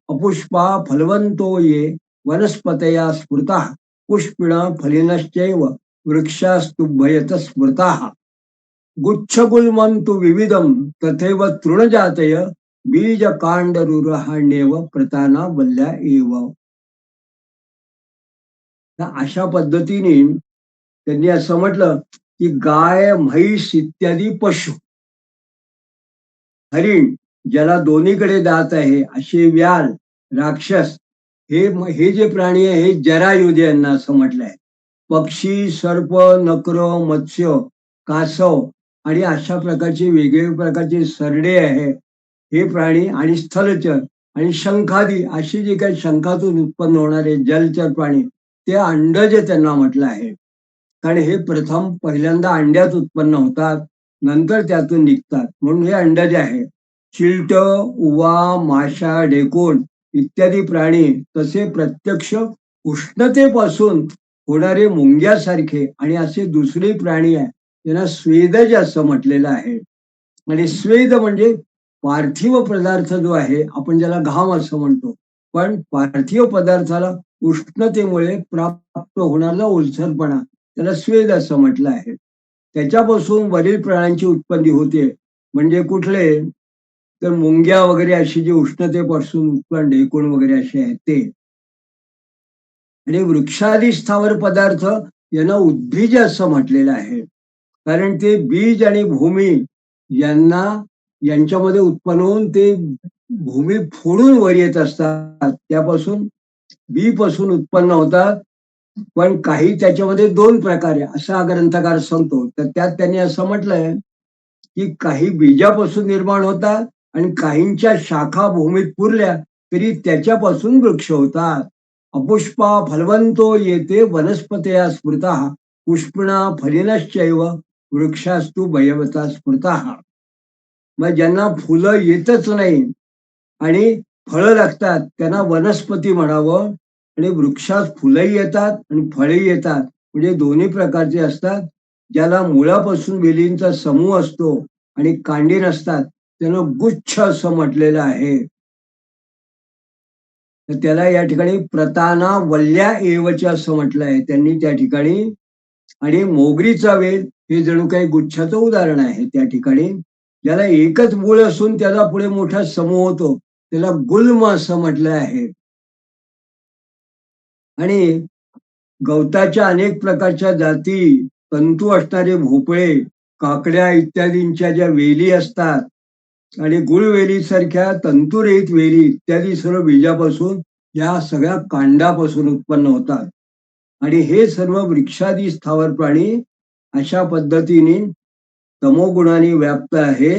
अपुष्पा फलवंतो ये वनस्पतया स्मृता पुष्पिण फलिनश्चैव वृक्षास्तुभयत स्मृताः गुच्छगुल्मन्तु विविधम तथैव तृणजातय बीज कांडरुरहाण्येव प्रताना वल्ल्या एव. अशा पद्धतीने त्यांनी असं म्हटलं की गाय म्हैस इत्यादी पशु हरिण ज्याला दोन्हीकडे दात आहे असे व्याल राक्षस हे जे प्राणी आहे हे जरायुध यांना असं म्हटलंय. पक्षी सर्प नकर मत्स्य कासव आणि अशा प्रकारचे वेगवेगळ्या प्रकारचे सरडे आहे हे प्राणी आणि स्थलचर आणि शंखादी अशी जे काही शंखातून उत्पन्न होणारे जलचर प्राणी ते अंडज त्यांना म्हटलं आहे. कारण हे प्रथम पहिल्यांदा अंड्यात उत्पन्न होतात नंतर त्यातून निघतात म्हणून हे अंडज आहे. चिलट उवा माशा ढेकूण इत्यादी प्राणी तसे प्रत्यक्ष उष्णतेपासून होणारे मुंग्यासारखे आणि असे दुसरे प्राणी आहे त्यांना स्वेदज असं म्हटलेलं आहे. आणि स्वेद म्हणजे पार्थिव पदार्थ जो आहे आपण ज्याला घाम असं म्हणतो पण पार्थिव पदार्थाला उष्णतेमुळे प्राप्त होणारा ओलसरपणा त्याला स्वेद असं म्हटलं आहे. त्याच्यापासून वरील प्राण्यांची उत्पत्ती होते म्हणजे कुठले तर मुंग्या वगैरे अशी जी उष्णतेपासून उत्पन्न ढेकूण वगैरे असे आहेत ते. आणि वृक्षादी स्थावर पदार्थ यांना उद्भिज असं म्हटलेलं आहे कारण ते बीज आणि भूमी यांच्यामध्ये उत्पन्न होऊन ते भूमी फोडून वर येत असतात त्यापासून बी पासून उत्पन्न होतात. पण काही त्याच्यामध्ये दोन प्रकार आहे असा ग्रंथकार सांगतो. तर त्यात त्यांनी असं म्हटलंय की काही बीजापासून निर्माण होतात आणि काहींच्या शाखा भूमीत पुरल्या तरी त्याच्यापासून वृक्ष होतात. अपुष्पा फलवंतो येते वनस्पतया स्मृता पुष्पिणा फलिनश्चैव वृक्षास्तु भयवता स्मृता. मग ज्यांना फुलं येतच नाही आणि फळं लागतात त्यांना वनस्पती म्हणावं आणि वृक्षात फुलंही येतात आणि फळही येतात म्हणजे दोन्ही प्रकारचे असतात. ज्याला मुळापासून वेलींचा समूह असतो आणि कांडी नसतात त्याला गुच्छ असं म्हटलेलं आहे. तर त्याला या ठिकाणी प्रताना वल्ल्या एवच असं म्हटलं आहे त्यांनी त्या ठिकाणी. आणि मोगरीचा वेल हे जणू काही गुच्छाचं उदाहरण आहे त्या ठिकाणी. ज्याला एकच मूळ असून त्याला पुढे मोठा समूह होतो त्याला गुल्म असं म्हटलं आहे. आणि गवताच्या अनेक प्रकारच्या जाती तंतू असणारे भोपळे काकड्या इत्यादींच्या ज्या वेली असतात आणि गुळवेली सारख्या तंतुरहित वेली इत्यादी सर्व बीजापासून या सगळ्या कांडापासून उत्पन्न होतात. आणि हे सर्व वृक्षादी स्थावर प्राणी अशा पद्धतीने तमोगुणाने व्याप्त आहे.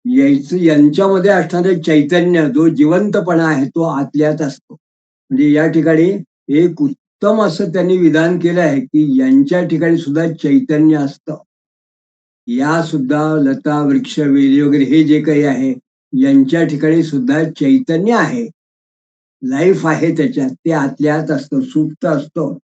यांच्यामध्ये असणारे चैतन्य जो जिवंतपणा आहे तो आतल्यात असतो. म्हणजे या ठिकाणी एक उत्तम असं त्यांनी विधान केलं आहे की यांच्या ठिकाणी सुद्धा चैतन्य असतं. या सुद्धा लता वृक्ष वेली वगैरे हे जे काही आहे यांच्या ठिकाणी सुद्धा चैतन्य आहे लाईफ आहे त्याच्यात ते आतल्यात असतं सुप्त असतं.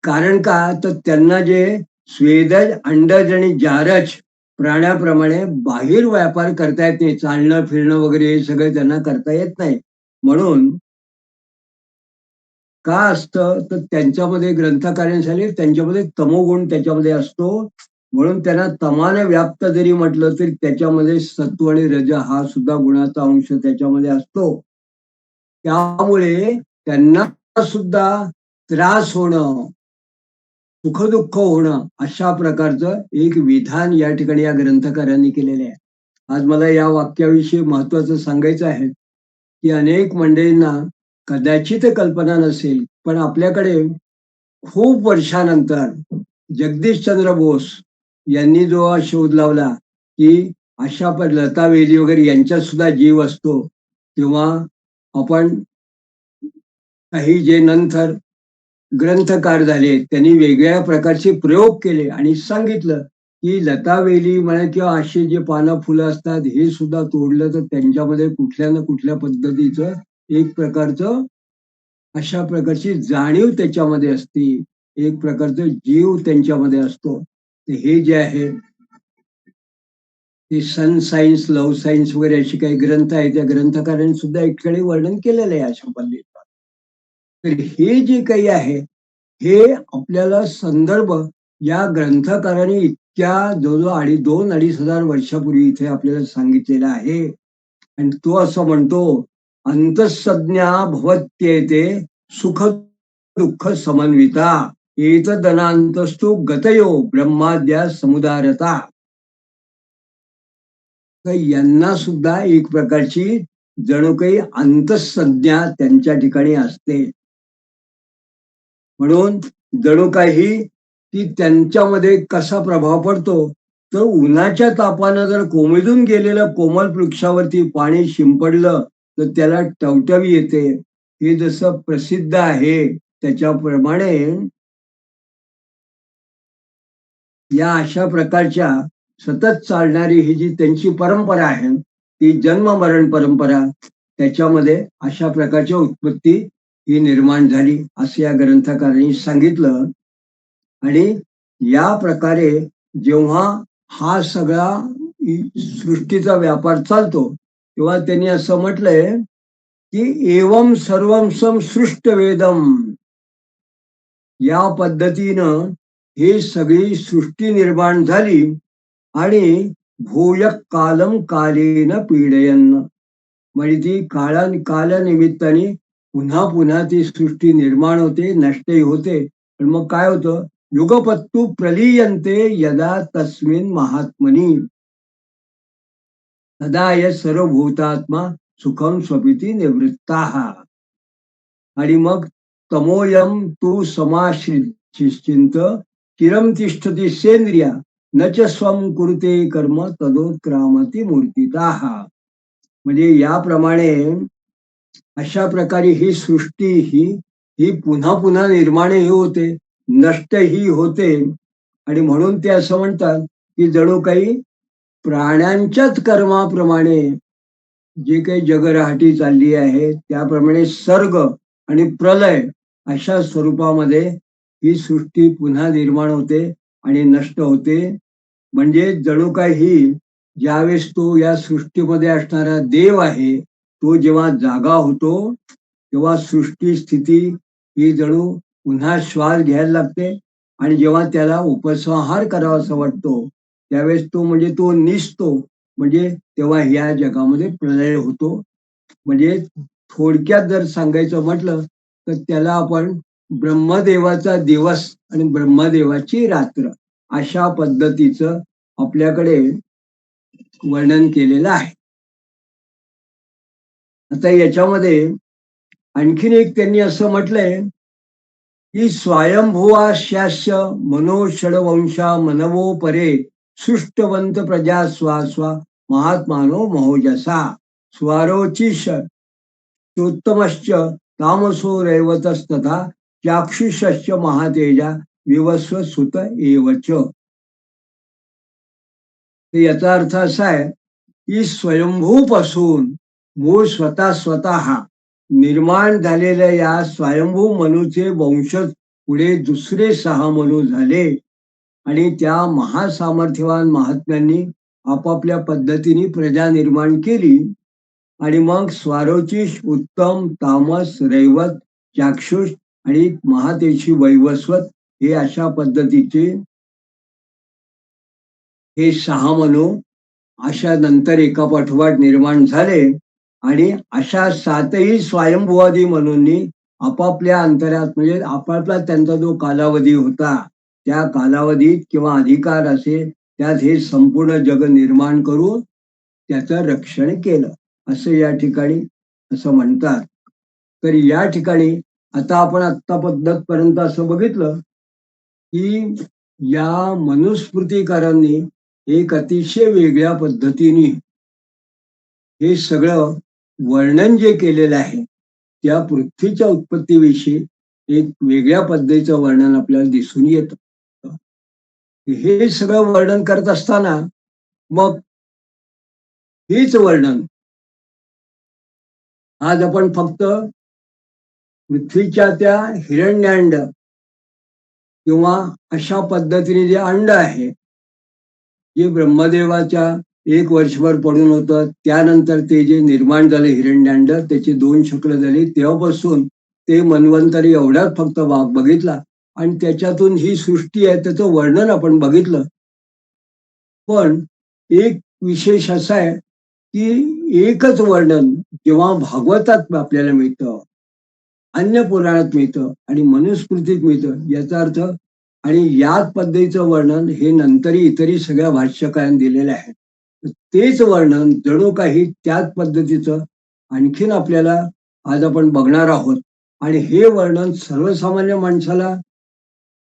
कारण का तर त्यांना जे स्वेदज अंडज आणि जारज प्राण्याप्रमाणे बाहेर व्यापार करता येत नाही चालणं फिरणं वगैरे हे सगळं त्यांना करता येत नाही. म्हणून का असतं तर त्यांच्यामध्ये ग्रंथकार्य झाले त्यांच्यामध्ये तमोगुण त्याच्यामध्ये असतो म्हणून त्यांना तमाने व्याप्त जरी म्हटलं तरी त्याच्यामध्ये सत्व आणि रज हा सुद्धा गुणाचा अंश त्याच्यामध्ये असतो. त्यामुळे त्यांना सुद्धा त्रास होणं सुखदुःख होणं अशा प्रकारचं एक विधान या ठिकाणी या ग्रंथकारांनी केलेले आहे. आज मला या वाक्याविषयी महत्वाचं सांगायचं आहे की अनेक मंडळींना कदाचित कल्पना नसेल पण आपल्याकडे खूप वर्षानंतर जगदीशचंद्र बोस यांनी जो शोध लावला की अशा लता वेली वगैरे यांच्यात सुद्धा जीव असतो किंवा आपण काही जे नंतर ग्रंथकार झाले. त्यांनी वेगवेगळ्या प्रकारचे प्रयोग केले आणि सांगितलं की लतावेली म्हणा किंवा अशी जे पानं फुलं असतात हे सुद्धा तोडलं तर त्यांच्यामध्ये कुठल्या ना कुठल्या पद्धतीचं एक प्रकारचं अशा प्रकारची जाणीव त्याच्यामध्ये असते, एक प्रकारचं जीव त्यांच्यामध्ये असतो. तर हे जे आहे ते सन सायन्स, लव्ह सायन्स वगैरे अशी काही ग्रंथ आहेत, त्या ग्रंथकारांनी सुद्धा एक ठिकाणी वर्णन केलेलं आहे अशा पद्धतीचं. तर हे जे काही आहे हे आपल्याला संदर्भ या ग्रंथकाराने इतक्या जवळजवळ 2,000-2,500 वर्षापूर्वी इथे आपल्याला सांगितलेला आहे. आणि तो असं म्हणतो, अंतःसंज्ञा भवत्येते सुख दुःख समन्विता एतदनांतस्तु गतयो ब्रह्माद्या समुदारता. तर यांना सुद्धा एक प्रकारची जणू काही अंतःसंज्ञा त्यांच्या ठिकाणी असते. म्हणून जणू काही की त्यांच्यामध्ये कसा प्रभाव पडतो, तर उन्हाच्या तापानं जर कोमेजून गेलेलं कोमल वृक्षावरती पाणी शिंपडलं तर त्याला टवटवी येते. हे जसं प्रसिद्ध आहे त्याच्याप्रमाणे या अशा प्रकारच्या सतत चालणारी ही जी त्यांची परंपरा आहे ती जन्म मरण परंपरा, त्याच्यामध्ये अशा प्रकारची उत्पत्ती ही निर्माण झाली असं या ग्रंथकारांनी सांगितलं. आणि या प्रकारे जेव्हा हा सगळा सृष्टीचा व्यापार चालतो तेव्हा त्यांनी असं म्हटलंय की एवम सर्वम सम सृष्ट वेदम, या पद्धतीनं ही सगळी सृष्टी निर्माण झाली आणि भूय कालम कालेन पीडयन, म्हणजे ती कालानिमित्ताने पुन्हा पुन्हा ती सृष्टी निर्माण होते, नष्टही होते. पण मग काय होतं, युगपत्तू प्रलीयन्ते यदा तस्मिन् महात्मनी तदा य सर्वभूतात्मा सुखम स्वपिती निवृत्ताः. आणि मग तमोयम तू समाश्रित चिरम तिष्ठती सेंद्रिया न च स्वम कुरुते कर्म तदोत्क्रामती मूर्तिताः. म्हणजे याप्रमाणे अशा प्रकारे ही सृष्टी ही पुन्हा पुन्हा निर्माणही होते, नष्टही होते. आणि म्हणून ते असं म्हणतात की जणू काही प्राण्यांच्याच कर्माप्रमाणे जे काही जगराहटी चालली आहे त्याप्रमाणे सर्ग आणि प्रलय अशा स्वरूपामध्ये ही सृष्टी पुन्हा निर्माण होते आणि नष्ट होते. म्हणजे जणू काही ज्यावेळेस तो या सृष्टीमध्ये असणारा देव आहे तो जेव्हा जागा होतो तेव्हा सृष्टी स्थिती ही जणू पुन्हा श्वास घ्यायला लागते. आणि जेव्हा त्याला उपसंहार करावासा वाटतो त्यावेळेस तो म्हणजे तो निसतो, म्हणजे तेव्हा ह्या जगामध्ये प्रलय होतो. म्हणजे थोडक्यात जर सांगायचं म्हटलं तर त्याला आपण ब्रह्मदेवाचा दिवस आणि ब्रह्मदेवाची रात्र अशा पद्धतीचं आपल्याकडे वर्णन केलेलं आहे. आता याच्यामध्ये आणखीन एक त्यांनी असं म्हटलंय की स्वयंभुवाश्यास्य मनोषडवंशा मनवो परे सृष्टवंत प्रजा स्वास्वा महात्मानो महोजसा स्वारोचिष उत्तमश्च तामसो रैवतस्तथा चाक्षुषश्च महातेजा विवस्व सुत एवच. याचा अर्थ असा आहे की स्वयंभूपासून मूळ स्वतः निर्माण झालेल्या या स्वयंभू मनूचे वंशज पुढे दुसरे 6 मनू झाले आणि त्या महासामर्थ्यवान महात्म्यांनी आपापल्या पद्धतीने प्रजा निर्माण केली. आणि मग स्वारोचिष, उत्तम, तामस, रैवत, चाक्षुष आणि महातेशी वैवस्वत हे अशा पद्धतीचे हे 6 मनू अशा नंतर एका पाठोपाठ निर्माण झाले. आणि अशा 7ही स्वयंभुवादी मनूंनी आपापल्या अंतरात म्हणजे आपापला त्यांचा जो कालावधी होता त्या कालावधीत किंवा अधिकार असेल त्यात हे संपूर्ण जग निर्माण करून त्याचं रक्षण केलं असं या ठिकाणी असं म्हणतात. तर या ठिकाणी आता आपण आत्ता पद्धतपर्यंत असं बघितलं की या मनुस्मृतिकारांनी एक अतिशय वेगळ्या पद्धतीने हे सगळं वर्णन जे केलेलं आहे त्या पृथ्वीच्या उत्पत्तीविषयी एक वेगळ्या पद्धतीचं वर्णन आपल्याला दिसून येतं. हे सगळं वर्णन करत असताना मग हेच वर्णन आज आपण फक्त पृथ्वीच्या त्या हिरण्याण्ड किंवा अशा पद्धतीने जे अंड आहे, जे ब्रह्मदेवाच्या 1 वर्षभर पडून होतं, त्यानंतर ते जे निर्माण झाले हिरण्याण्ड, त्याची 2 शुक्ल झाली, तेव्हापासून ते मन्वंतरी एवढाच फक्त भाग बघितला आणि त्याच्यातून ही सृष्टी आहे त्याचं वर्णन आपण बघितलं. पण एक विशेष असा आहे की एकच वर्णन जेव्हा भागवतात आपल्याला मिळतं, अन्य पुराणात मिळतं आणि मनुस्मृतीत मिळतं, याचा अर्थ आणि याच पद्धतीचं वर्णन हे नंतरही इतरही सगळ्या भाष्यकारांनी दिलेलं आहे. तेच वर्णन जणू काही त्याच पद्धतीचं आणखीन आपल्याला आज आपण बघणार आहोत. आणि हे वर्णन सर्वसामान्य माणसाला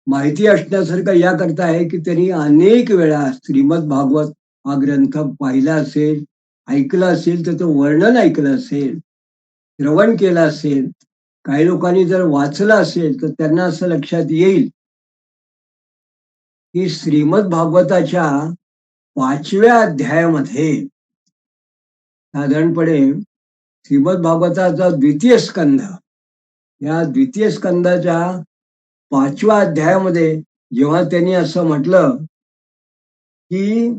माहिती असण्यासारखं याकरता आहे की त्यांनी अनेक वेळा श्रीमद भागवत हा ग्रंथ पाहिला असेल, ऐकलं असेल, त्याचं वर्णन ऐकलं असेल, श्रवण केलं असेल. काही लोकांनी जर वाचलं असेल तर त्यांना असं लक्षात येईल की श्रीमद भागवताच्या 5व्या अध्यायामध्ये साधारणपणे श्रीमद भागवताचा 2य स्कंध, या 2य स्कंदाच्या 5व्या अध्यायामध्ये जेव्हा त्यांनी असं म्हटलं की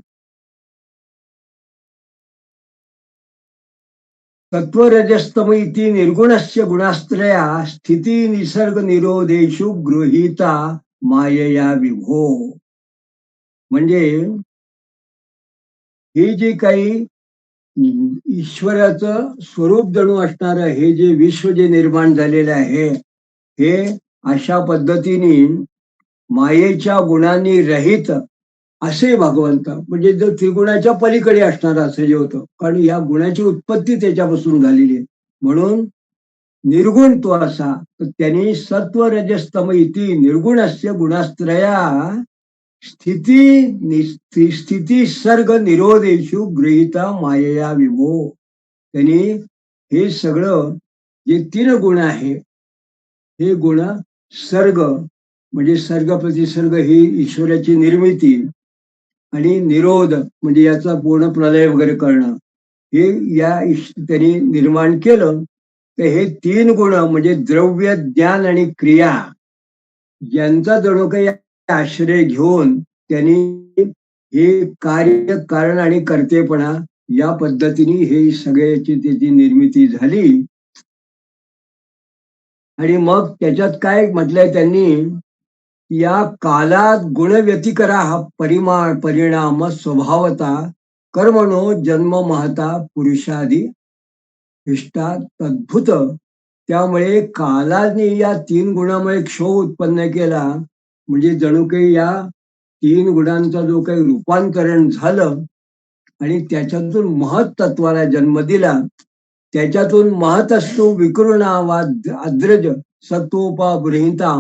तत्वरजस्तम इति निर्गुणस्य गुणास्त्रया स्थिती निसर्ग निरोधेषु गृहीता मायया विभो. म्हणजे हे जे काही ईश्वराचं स्वरूप जणू असणारं हे जे विश्व जे निर्माण झालेलं आहे, हे अशा पद्धतीने मायेच्या गुणांनी रहित असे भगवंत, म्हणजे जो त्रिगुणाच्या पलीकडे असणार असं जे होतं, कारण या गुणाची उत्पत्ती त्याच्यापासून झालेली आहे. म्हणून निर्गुण तो असा, तर त्यांनी सत्व रजस्तम इति निर्गुणस्य गुणास्त्रया स्थिती सर्ग निरोधेषु गृहीता मायया विभो. त्यांनी हे सगळं जे 3 गुण आहे, हे गुण सर्ग म्हणजे सर्ग प्रतिसर्ग ही ईश्वराची निर्मिती आणि निरोध म्हणजे याचा पूर्ण प्रलय वगैरे करणं, हे त्यांनी निर्माण केलं. तर हे 3 गुण म्हणजे द्रव्य, ज्ञान आणि क्रिया यांचा जणू काही आश्रय घेऊन त्यांनी हे कार्य, कारण आणि कर्तेपणा या पद्धतीने हे सगळ्याची त्याची निर्मिती झाली. आणि मग त्याच्यात काय म्हटलंय त्यांनी, या कालात गुण व्यतिकरा हा परिणाम स्वभावता कर्मणो जन्म महता पुरुषादी इष्टा तद्भुत. त्यामुळे कालाने या 3 गुणामुळे क्षोभ उत्पन्न केला, म्हणजे जणू काही या 3 गुणांचा जो काही रूपांतरण झालं आणि त्याच्यातून महत तत्वाला जन्म दिला. त्याच्यातून महत असतो विकृणा अद्रज सत्वोपबृहिता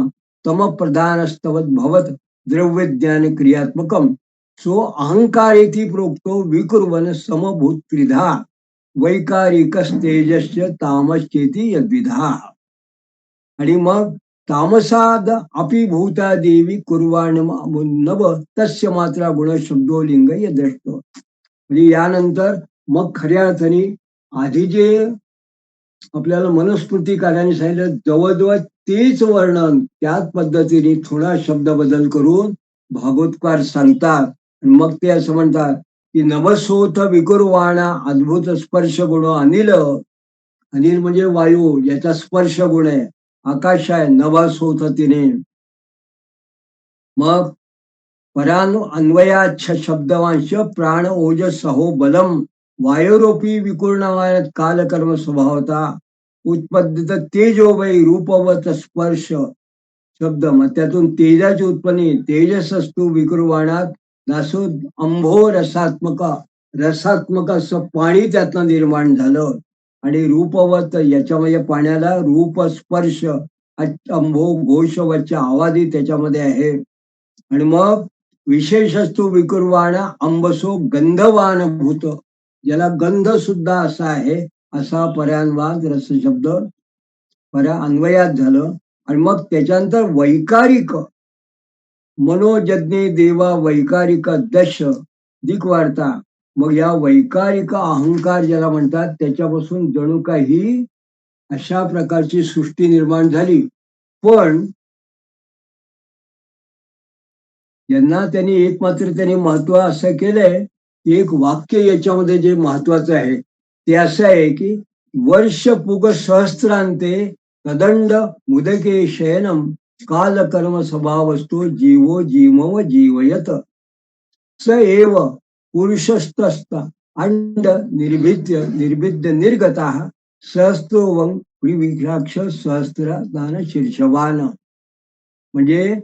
तम प्रधानस्तवत भवत द्रव्य ज्ञान क्रियात्मकम सो अहंकार येथे प्रोक्तो विकुर्वन समभूत त्रिधा वैकारिकस तेजस्य तामश्चेती यद्विधा. आणि मग तामसाद अपि भूता देवी कुर्वाण नव तस्य मात्रा गुण शब्दो लिंग यद्रष्टो. म्हणजे यानंतर मग खऱ्या अर्थाने आधी जे आपल्याला मनुस्मृतिकारांनी सांगितलं जवळजवळ तेच वर्णन त्याच पद्धतीने थोडा शब्द बदल करून भागवतकार सांगतात. मग ते असं म्हणतात की नभसोथ विकुर्वाणा अद्भुत स्पर्श गुण अनिल. अनिल म्हणजे वायू, याचा स्पर्श गुण आहे. आकाश आहे, नभसोथ तिने. मग परानु अन्वयाच्छ शब्दवांश प्राण ओज सहो बलम वायुरूपी विकुर्णवायत कालकर्म स्वभावता उत्पद्धित तेजोवै रूपवत स्पर्श शब्द. मग त्यातून तेजाची उत्पत्ती, तेजस असतो विकुर्वाणात नासो अंभो रसात्मक असं पाणी त्यातनं निर्माण झालं. आणि रूपवत याच्यामध्ये पाण्याला रूप स्पर्श अंभो घोषवच्चा आवाजही त्याच्यामध्ये आहे. आणि मग विशेष असतो विकुर्वाण अंबसो गंधवान भूत, ज्याला गंध सुद्धा असा आहे, असा पर्यानवाद रस शब्द परा अन्वयात झालं. आणि मग त्याच्यानंतर वैकारिक मनोजज्ञे देवा वैकारिक दश दिक्वार्ता. मग या वैकारिक अहंकार ज्याला म्हणतात त्याच्यापासून जणू काही अशा प्रकारची सृष्टी निर्माण झाली. पण यांना त्यांनी एक मात्र त्यांनी महत्व असं केलंय, एक वाक्य याच्यामध्ये जे महत्वाचं आहे ते असं आहे की वर्ष पुग सहस्त्रांते तदंड मुदके शयनम काल कर्म स्वभावस्तो जीवो जीवव जीवयत स एव पुरुषस्तस्त अंड निर्भिद्य निर्भिद्य निर्गता सहस्त्रोवं विविक्षाक्ष सहस्त्रदान शीर्षवान. म्हणजे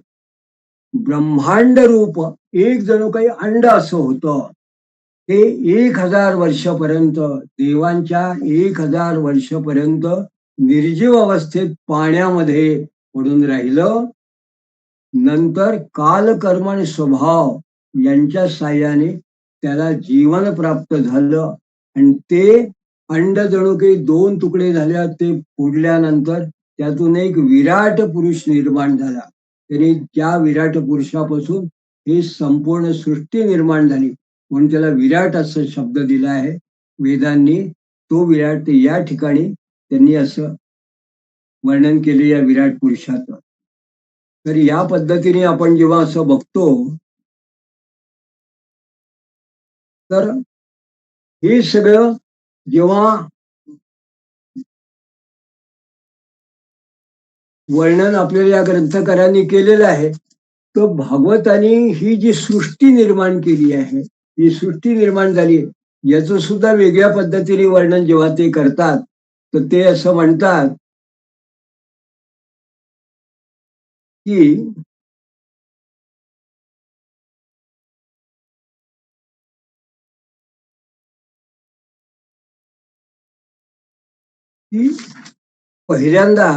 ब्रह्मांड रूप एक जणू काही अंड असं होतं. ते 1000 वर्षापर्यंत देवांच्या 1000 वर्षापर्यंत निर्जीव अवस्थेत पाण्यामध्ये पडून राहिलं. नंतर कालकर्म आणि स्वभाव यांच्या साह्याने त्याला जीवन प्राप्त झालं आणि ते अंड जणू काही 2 तुकडे झाल्या. ते फोडल्यानंतर त्यातून एक विराट पुरुष निर्माण झाला. त्यांनी त्या विराट पुरुषापासून ही संपूर्ण सृष्टी निर्माण झाली म्हणून त्याला विराट असा शब्द दिला आहे वेदांनी. तो विराट या ठिकाणी त्यांनी असं वर्णन केले या विराट पुरुषाचं. तर या पद्धतीने आपण जेव्हा असं बघतो तर हे सगळं जेव्हा वर्णन आपल्याला या ग्रंथकारांनी केलेलं आहे तर भागवतांनी ही जी सृष्टी निर्माण केली आहे, ही सृष्टी निर्माण झाली याचं सुद्धा वेगळ्या पद्धतीने वर्णन जेव्हा ते करतात तर ते असं म्हणतात की पहिल्यांदा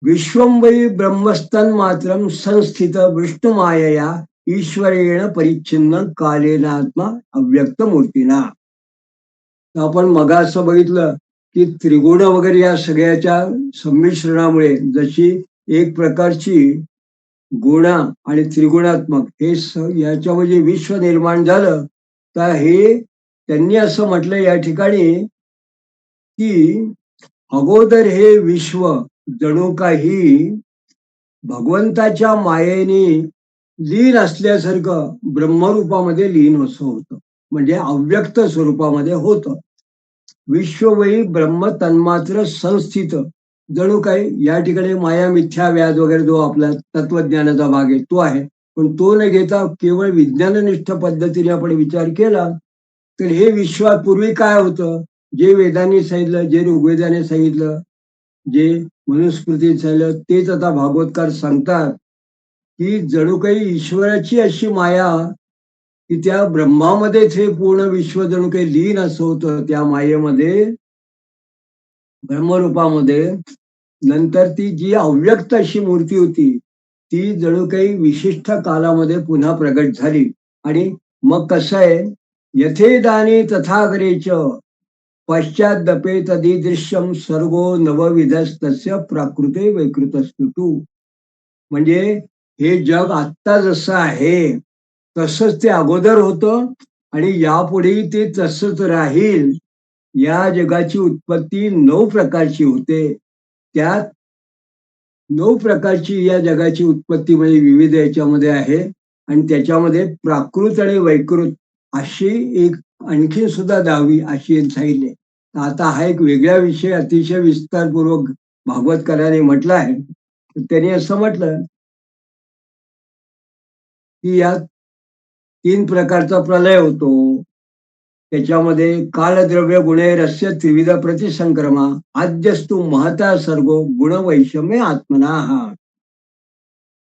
विश्वंभरी ब्रह्मस्तन मात्रम संस्थित विष्णू मायया ईश्वरेण परिच्छिन्न कालेनात्मा अव्यक्त मूर्तीना. आपण मग असं बघितलं की त्रिगुण वगैरे या सगळ्याच्या संमिश्रणामुळे जशी एक प्रकारची गुण आणि त्रिगुणात्मक हे याच्यामध्ये विश्व निर्माण झालं. तर हे त्यांनी असं म्हटलं या ठिकाणी की अगोदर हे विश्व जणू काही भगवंताच्या मायेने लीन असल्यासारखं ब्रह्मरूपामध्ये लीन असं होतं. म्हणजे अव्यक्त स्वरूपामध्ये होतं. विश्ववही ब्रह्म तन्मात्र संस्थित. जणू काही या ठिकाणी माया मिथ्या व्याज वगैरे जो आपला तत्वज्ञानाचा भाग आहे तो आहे. पण तो न घेता केवळ विज्ञाननिष्ठ पद्धतीने आपण विचार केला तर हे विश्वापूर्वी काय होतं, जे वेदांनी सांगितलं, जे ऋग्वेदाने सांगितलं, जे मनुस्मृतीत सांगितलं तेच आता भागवतकार सांगतात की जणू काही ईश्वराची अशी माया की त्या ब्रह्मामध्येच हे पूर्ण विश्व जणू काही लीन असं होतं त्या मायेमध्ये ब्रह्मरूपामध्ये. नंतर ती जी अव्यक्त अशी मूर्ती होती ती जणू काही विशिष्ट कालामध्ये पुन्हा प्रगट झाली. आणि मग कसं आहे, यथेदानी तथागरेच पश्चात दपे तदीदृश्यम सर्गो नवविधस्तस्य प्राकृते वैकृतस्तु. म्हणजे हे जग आत्ता जसं आहे तसंच ते अगोदर होतं आणि यापुढे ते तसंच राहील. या जगाची उत्पत्ती 9 प्रकारची होते. त्यात 9 प्रकारची या जगाची उत्पत्ती म्हणजे विविध याच्यामध्ये आहे आणि त्याच्यामध्ये प्राकृत आणि वैकृत अशी एक आणखी सुद्धा 10वी अशी सांगितले. आता हा एक वेगळा विषय अतिशय विस्तारपूर्वक भागवतकाराने म्हटला आहे. त्यांनी असं म्हटलं की यात 3 प्रकारचा प्रलय होतो. त्याच्यामध्ये कालद्रव्य गुणे रस्य त्रिविध प्रतिसंक्रमा आद्यस्तु महता सर्गो गुण वैषम्य आत्मना.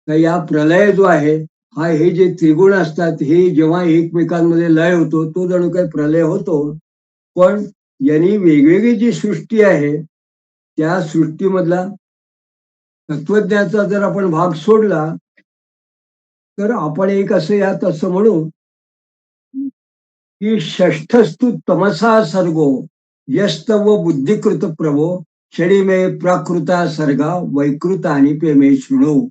तर या प्रलय जो आहे हा हे जे त्रिगुण असतात हे जेव्हा एकमेकांमध्ये लय होतो तो जणू काही प्रलय होतो. पण यांनी वेगवेगळी जी सृष्टी आहे त्या सृष्टीमधला तत्वज्ञानाचा जर आपण भाग सोडला तर आपण एक असं यात असं म्हणू की षष्ठस्तु तमसा सर्गो यस्तव बुद्धिकृत प्रभो षडिमे प्राकृता सर्गा वैकृता आणि पेमे शृणू.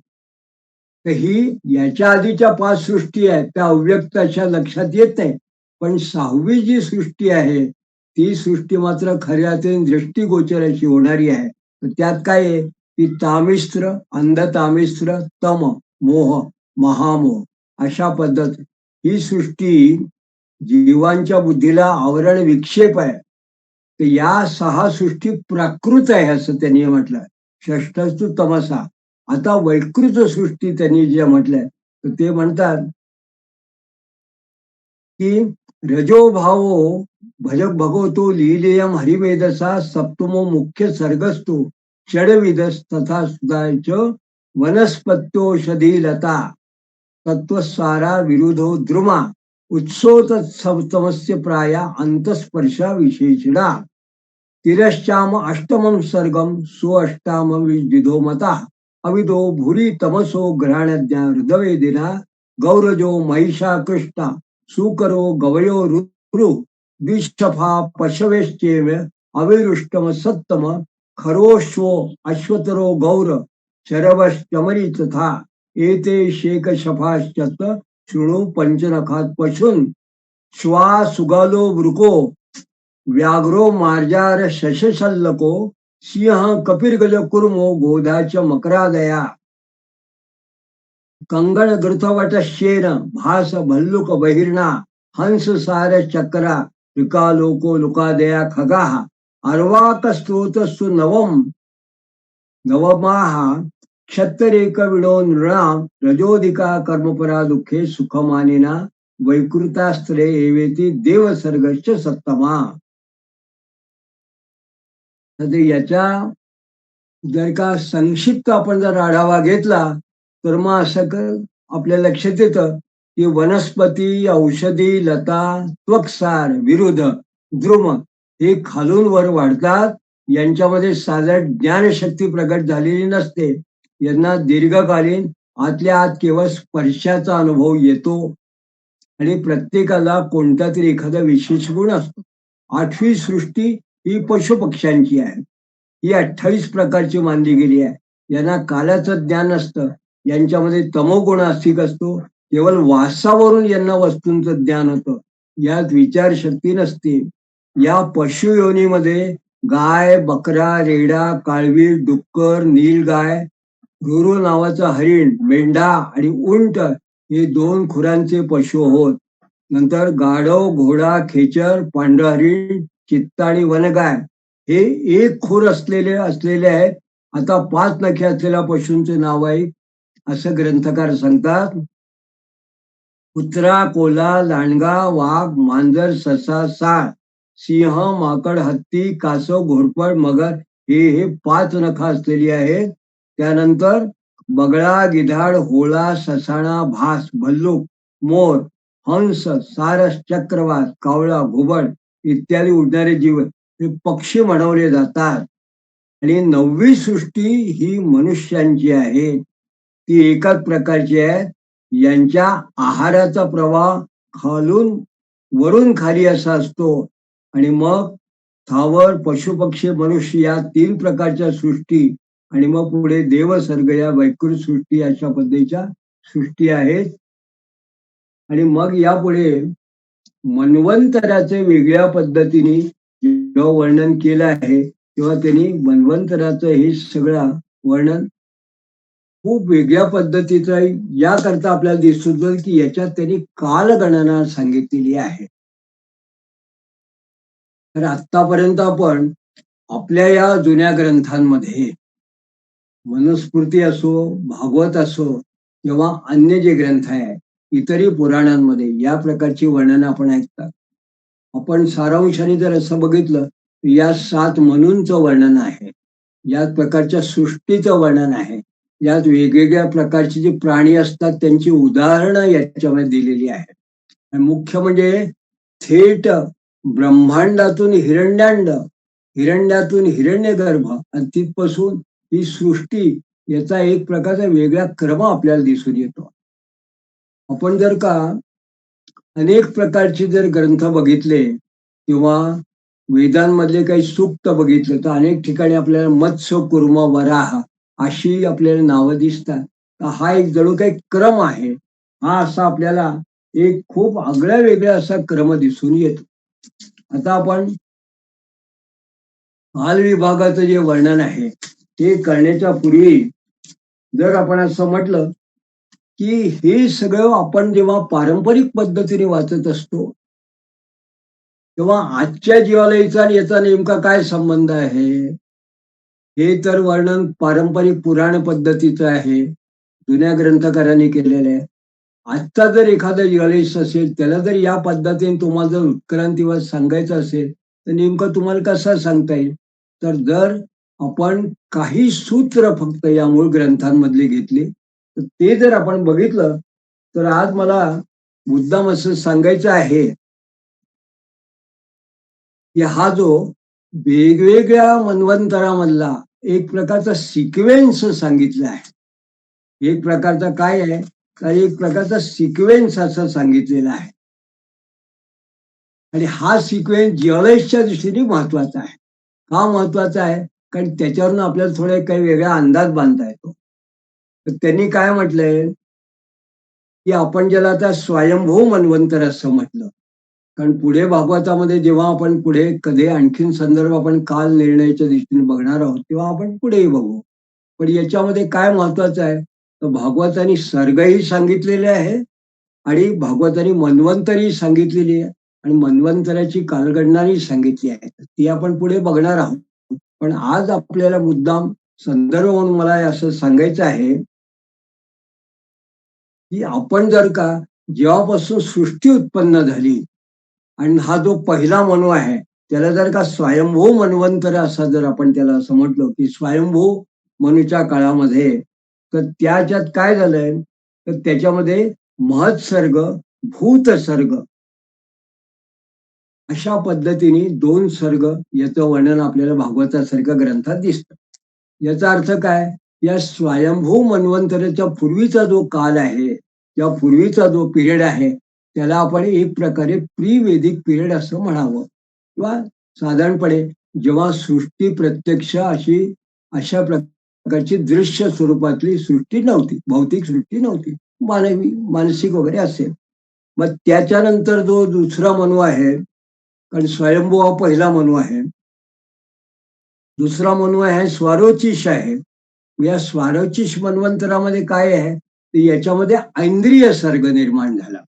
तर ही याच्या आधीच्या 5 सृष्टी आहेत त्या अव्यक्त अशा लक्षात येत नाही. पण 6वी जी सृष्टी आहे ती सृष्टी मात्र खऱ्या अर्थाने दृष्टीगोचर अशी होणारी आहे. तर त्यात काय आहे की तामिस्त्र, अंधतामिस्त्र, तम, मोह, महामोह अशा पद्धत ही सृष्टी जीवांच्या बुद्धीला आवरण विक्षेप आहे. तर या 6 सृष्टी प्राकृत आहे असं त्यांनी म्हटलं. षष्ठस्तु तमसा. आता वैकृत सृष्टी त्यांनी जे म्हटलंय तर ते म्हणतात की रजो भावो भजक भगवतो लीलेयम हरिवेदसा सप्तमो मुख्य सर्गस्तु षडविदस तथा सुधाच वनस्पत्योषधी लता तत्वसारा विरुधो द्रुमा उत्सोत सप्तमस्य प्राया अंतस्पर्शा विशेषणा तिरश्चाम अष्टमं सर्गम सुअष्टाम विधो मता अविदो भूरी तमसो ग्रहणज्ञा हृदवेदिना गौरजो महिषा कृष्णा सुकरो गवयो रुरु द्विशफा पशवेश्चेव अविरुष्टम सत्तम खरोश्वो अश्वतरो गौर शरवश्चमरी तथा एते शेक शफाश्चत शृणु पंचनखात पशून श्वा सुगालो वृको व्याघ्रो मार्जार शशशल्लको सिंह कपिर्गज कुर्मो गोधाच मकरादया कंगण गृथवट शेन भास भल्लुक बहिर्णा हंस सार चक्रा विकालोको लुकादया खगाः अर्वाक स्त्रोतस्सु नवम नवमाः क्षत्तरेक विडो नृणाम रजोदिका कर्मपरा दुःखे सुखमानिना वैकृतास्त्रे एवेती देवसर्गश्च सत्तमा. याच्या जर का संक्षिप्त आपण जर आढावा घेतला तर मग असं आपल्या लक्षात येतं की वनस्पती, औषधी, लता, त्वक्सार, विरुद्ध, द्रुम हे खालून वर वाढतात. यांच्यामध्ये साधारण ज्ञानशक्ती प्रगट झालेली नसते. यांना दीर्घकालीन आतल्या आत केवळ स्पर्शाचा अनुभव येतो आणि प्रत्येकाला कोणता तरी एखादा विशेष गुण असतो. 8वी सृष्टी ही पशुपक्ष्यांची आहे. ही 28 प्रकारची मानली गेली आहे. यांना कालाचं ज्ञान असतं. यांच्यामध्ये तमोगुण अस्तिक असतो. केवळ वासावरून यांना वस्तूंचं ज्ञान होतं. यात विचारशक्ती नसते. या पशुयोनीमध्ये गाय, बकरा, रेडा, काळवीर, डुक्कर, नीलगाय, रुरु नावाचं हरिण, मेंढा आणि उंट हे 2 खुरांचे पशु होत. नंतर गाढव, घोडा, खेचर, पांढरं हरिण, चित्ता आणि वनगाय हे 1 खूर असलेले आहेत. आता 5 नखे असलेल्या पशूंचे नाव आहे असं ग्रंथकार सांगतात. कुत्रा, कोल्हा, लांडगा, वाघ, मांजर, ससा, साळ, सिंह, माकड, हत्ती, कासव, घोरपड, मगर हे 5 नख असलेली आहेत. त्यानंतर बगळा, गिधाड, होळा, ससाणा, भास, भल्लूक, मोर, हंस, सारस, चक्रवात, कावळा, घुबड इत्यादी उडणारे जीव हे पक्षी म्हणवले जातात. आणि 9वी सृष्टी ही मनुष्यांची आहे. ती एकाच प्रकारची आहे. यांच्या आहाराचा प्रवाह खालून वरून खाली असा असतो. आणि मग स्थावर, पशुपक्षी, मनुष्य या 3 प्रकारच्या सृष्टी आणि मग पुढे देवसर्ग या वैकृत सृष्टी अशा पद्धतीच्या सृष्टी आहेत. आणि मग यापुढे मन्वंतराचे वेगळ्या पद्धतीने जेव्हा वर्णन केलं आहे तेव्हा त्यांनी मन्वंतराचं हे सगळं वर्णन खूप वेगळ्या पद्धतीचं याकरता आपल्याला दिसतो की याच्यात त्यांनी कालगणना सांगितलेली आहे. तर आतापर्यंत आपण आपल्या या जुन्या ग्रंथांमध्ये मनुस्मृती असो, भागवत असो किंवा अन्य जे ग्रंथ आहे इतरही पुराणांमध्ये या प्रकारची वर्णन आपण ऐकतात. आपण सारांशाने जर असं बघितलं तर या 7 मनूंचं वर्णन आहे. या प्रकारच्या सृष्टीचं वर्णन आहे. यात वेगवेगळ्या प्रकारचे जे प्राणी असतात त्यांची उदाहरणं याच्यामध्ये दिलेली आहेत. आणि मुख्य म्हणजे थेट ब्रह्मांडातून हिरण्याण्ड, हिरण्यातून हिरण्यगर्भ आणि तिथपासून ही सृष्टी याचा एक प्रकारचा वेगळा क्रम आपल्याला दिसून येतो. आपण जर का अनेक प्रकारचे जर ग्रंथ बघितले किंवा वेदांमधले काही सूक्त बघितलं तर अनेक ठिकाणी आपल्याला मत्स्य कुर्म वराह अशी आपल्याला नावं दिसतात. तर हा एक जणू काही क्रम आहे. हा असा आपल्याला एक खूप आगळ्या वेगळा असा क्रम दिसून येतो. आता आपण काल विभागाचं जे वर्णन आहे ते करण्याच्या पूर्वी जर आपण असं म्हटलं की हे सगळं आपण जेव्हा पारंपरिक पद्धतीने वाचत असतो तेव्हा आजच्या जीवालयाचा आणि याचा नेमका काय संबंध आहे, हे तर वर्णन पारंपरिक पुराण पद्धतीचं आहे, जुन्या ग्रंथकारांनी केलेलं आहे. आजचा जर एखादा ज्वेलर्स असेल त्याला जर या पद्धतीने तुम्हाला जर उत्क्रांतीवाद सांगायचा असेल तर नेमकं तुम्हाला कसं सांगता येईल. तर जर आपण काही सूत्र फक्त या मूळ ग्रंथांमधले घेतले तर ते जर आपण बघितलं तर आज मला मुद्दाम असं सांगायचं आहे की हा जो वेगवेगळ्या मन्वंतरामधला एक प्रकारचा सिक्वेन्स सांगितला आहे. एक प्रकारचा काय आहे तर एक प्रकारचा सिक्वेन्स असं सांगितलेला आहे आणि हा सिक्वेन्स जिओलॉजीच्या दृष्टीने महत्वाचा आहे. का महत्वाचा आहे कारण त्याच्यावरून आपल्याला थोडे काही वेगळा अंदाज बांधता येतो. तर त्यांनी काय म्हटलंय की आपण ज्याला आता स्वयंभू मन्वंतर असं म्हटलं, कारण पुढे भागवतामध्ये जेव्हा आपण पुढे कधी आणखीन संदर्भ आपण काल निर्णयाच्या दृष्टीने बघणार आहोत तेव्हा आपण पुढेही बघू. पण याच्यामध्ये काय महत्वाचं आहे तर भागवताने सर्गही सांगितलेले आहे आणि भागवताने मन्वंतरी सांगितलेली आहे आणि मन्वंतराची कालगणनाही सांगितली आहे. ती आपण पुढे बघणार आहोत. पण आज आपल्याला मुद्दाम संदर्भ म्हणून मला असं सांगायचं आहे की आपण जर का जेव्हापासून सृष्टी उत्पन्न झाली आणि हा जो पहिला मनू आहे त्याला जर का स्वयंभू मन्वंतर असा जर आपण त्याला असं म्हटलं की स्वयंभू मनुच्या काळामध्ये तर त्याच्यात काय झालंय तर त्याच्यामध्ये महत्सर्ग भूतसर्ग अशा पद्धतीने दोन सर्ग याचं वर्णन आपल्याला भागवतासारख्या ग्रंथात दिसतं. याचा अर्थ काय या स्वयंभू मन्वंतराच्या पूर्वीचा जो काल आहे त्या पूर्वीचा जो पिरियड आहे त्याला आपण एक प्रकारे प्री वेदिक पिरियड असं म्हणावं किंवा साधारणपणे जेव्हा सृष्टी प्रत्यक्ष अशा प्रकारची दृश्य स्वरूपातली सृष्टी नव्हती, भौतिक सृष्टी नव्हती, मानवी मानसिक वगैरे असेल. मग त्याच्यानंतर जो दुसरा मनू आहे कारण स्वयंभू हा पहिला मनू आहे, दुसरा मनू आहे स्वारोचिष आहे. या स्वारोचिष मन्वंतरामध्ये काय आहे तर याच्यामध्ये ऐंद्रिय सर्ग निर्माण झाला.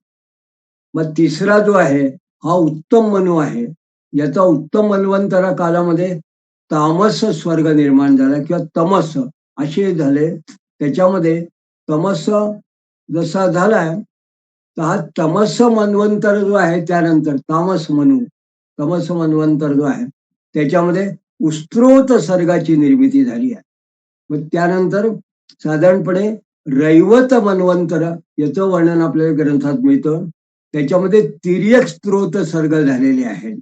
मग तिसरा जो आहे हा उत्तम मनू आहे. याचा उत्तम मन्वंतरा कालामध्ये तामस स्वर्ग निर्माण झाला किंवा तमस असे झाले. त्याच्यामध्ये तमस जसा झालाय तर हा तमस मन्वंतर जो आहे त्यानंतर तमस मन्वंतर जो आहे त्याच्यामध्ये उत्स्रोत सर्गाची निर्मिती झाली आहे. मग त्यानंतर साधारणपणे रैवत मन्वंतर याचं वर्णन आपल्याला ग्रंथात मिळतं. त्याच्यामध्ये तिर्यक स्त्रोत सर्ग झालेले आहेत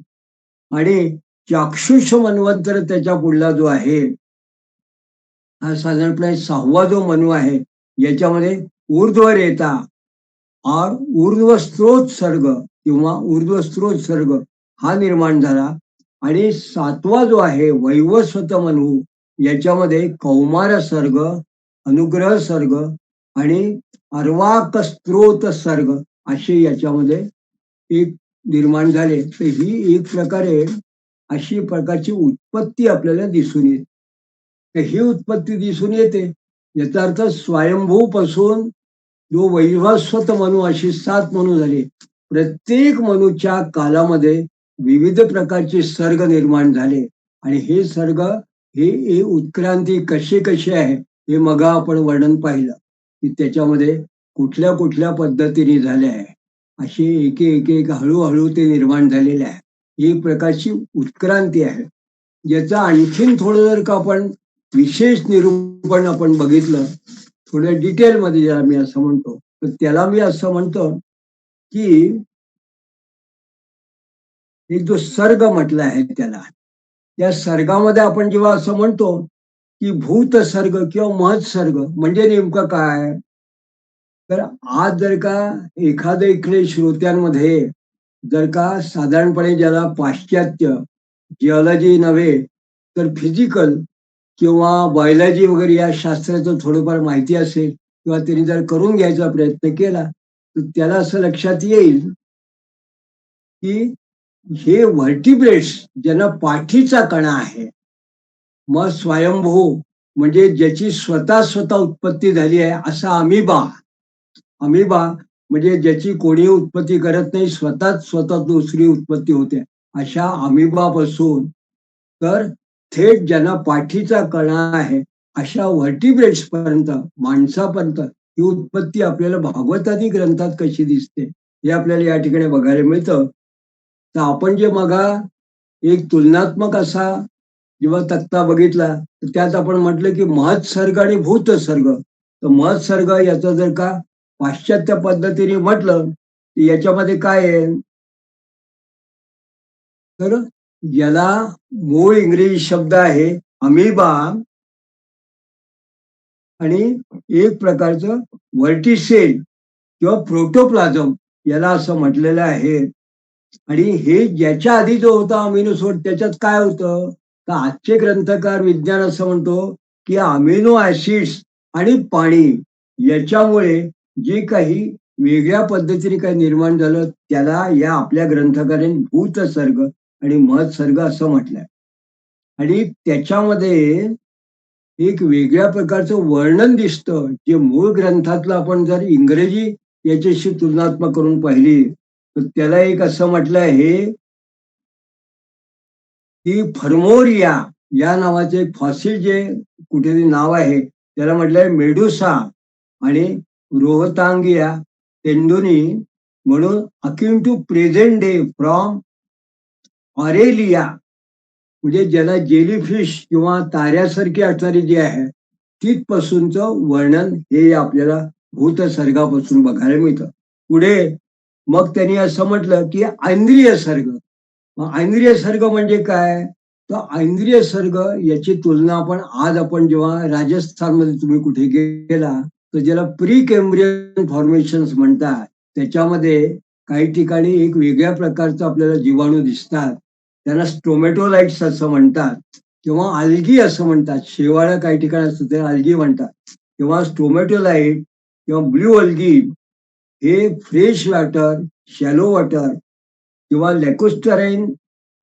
आणि चाक्षुष मन्वंतर त्याच्या पुढला जो आहे हा साधारणपणे 6वा जो मनू आहे याच्यामध्ये ऊर्ध्वरेता और ऊर्ध्व स्त्रोत सर्ग किंवा ऊर्ध्व स्त्रोत सर्ग हा निर्माण झाला आणि 7वा जो आहे वैवस्वत मनू याच्यामध्ये कौमार सर्ग, अनुग्रह सर्ग आणि अर्वाक स्त्रोत सर्ग असे याच्यामध्ये एक निर्माण झाले. तर ही एक प्रकारे अशी प्रकारची उत्पत्ती आपल्याला दिसून येते. तर ही उत्पत्ती दिसून येते याचा अर्थ स्वयंभू पासून जो वैवस्वत मनू अशी 7 मनू झाले. प्रत्येक मनूच्या कालामध्ये विविध प्रकारचे सर्ग निर्माण झाले आणि हे सर्ग हे उत्क्रांती कशी कशी आहे हे मग आपण वर्णन पाहिलं की त्याच्यामध्ये कुठल्या कुठल्या पद्धतीने झाले आहे असे एक एक एक हळूहळू ते निर्माण झालेले आहे. ही एक प्रकारची उत्क्रांती आहे. याचा आणखीन थोडं जर का आपण विशेष निरूपण आपण बघितलं थोड्या डिटेलमध्ये ज्याला मी असं म्हणतो तर त्याला मी असं म्हणतो की एक जो सर्ग म्हटला आहे त्याला त्या सर्गामध्ये आपण जेव्हा असं म्हणतो की भूत सर्ग किंवा महत् सर्ग म्हणजे नेमकं काय तर आज जर का एखाद्या इकडे श्रोत्यांमध्ये जर का साधारणपणे ज्याला पाश्चात्य जिओलॉजी नव्हे तर फिजिकल किंवा बायोलॉजी वगैरे या शास्त्राचं थोडंफार माहिती असेल किंवा त्यांनी जर करून घ्यायचा प्रयत्न केला तर त्याला असं लक्षात येईल की हे व्हर्टिब्रेट्स ज्यांना पाठीचा कणा आहे, मग स्वयंभू म्हणजे ज्याची स्वतः उत्पत्ती झाली आहे असा अमिबा. अमिबा म्हणजे ज्याची कोणी उत्पत्ती करत नाही, स्वतः दुसरी उत्पत्ती होते, अशा अमिबापासून तर थेट ज्यांना पाठीचा कणा आहे अशा व्हर्टिब्रेट्स पर्यंत, माणसापर्यंत ही उत्पत्ती आपल्याला भागवतादी ग्रंथात कशी दिसते हे आपल्याला या ठिकाणी बघायला मिळतं. तर आपण जे मगा एक तुलनात्मक असा जेव्हा तक्ता बघितला तर त्यात आपण म्हटलं की महत्सर्ग आणि भूतसर्ग. तर महत्सर्ग याचं जर का पाश्चात्य पद्धतीने म्हटलं तर याच्यामध्ये काय आहे, तर याला मूळ इंग्रजी शब्द आहे अमिबा आणि एक प्रकारचं व्हर्टिसेल किंवा प्रोटोप्लाझम याला असं म्हटलेलं आहे. आणि हे ज्याच्या आधी जो होता अमिनोसोड त्याच्यात काय होतं, तर आजचे ग्रंथकार विज्ञान असं म्हणतो की अमिनो ऍसिड्स आणि पाणी याच्यामुळे जे काही वेगळ्या पद्धतीने काही निर्माण झालं त्याला या आपल्या ग्रंथकारांनी भूतसर्ग आणि महत्सर्ग असं म्हटलंय. आणि त्याच्यामध्ये एक वेगळ्या प्रकारचं वर्णन दिसतं जे मूळ ग्रंथातलं आपण जर इंग्रजी याच्याशी तुलनात्मक करून पाहिली तर त्याला एक असं म्हटलं आहे की फर्मोरिया या नावाचे एक फॉसिल जे कुठेतरी नाव आहे त्याला म्हटलंय मेडुसा आणि रोहतांगिया तेंडुनी म्हणून अक्युन to present day from Aurelia म्हणजे ज्याला जेलीफिश किंवा ताऱ्यासारखी असणारी जी आहे तिथपासूनचं वर्णन हे आपल्याला भूतसर्गापासून बघायला मिळतं. पुढे मग त्यांनी असं म्हटलं की ऐंद्रिय सर्ग. मग ऐंद्रिय सर्ग म्हणजे काय, तर ऐंद्रिय सर्ग याची तुलना आपण जेव्हा राजस्थानमध्ये तुम्ही कुठे गेला तर ज्याला प्री केम्ब्रियन फॉर्मेशन्स म्हणतात त्याच्यामध्ये काही ठिकाणी एक वेगळ्या प्रकारचं आपल्याला जीवाणू दिसतात, त्यांना स्टोमॅटोलाइट्स असं म्हणतात किंवा अल्गी असं म्हणतात. शेवाळं काही ठिकाणी असतं ते अल्गी म्हणतात किंवा स्टोमॅटोलाइट किंवा ब्ल्यू अल्गी हे फ्रेश वॉटर, शॅलो वॉटर किंवा लेकोस्टराईन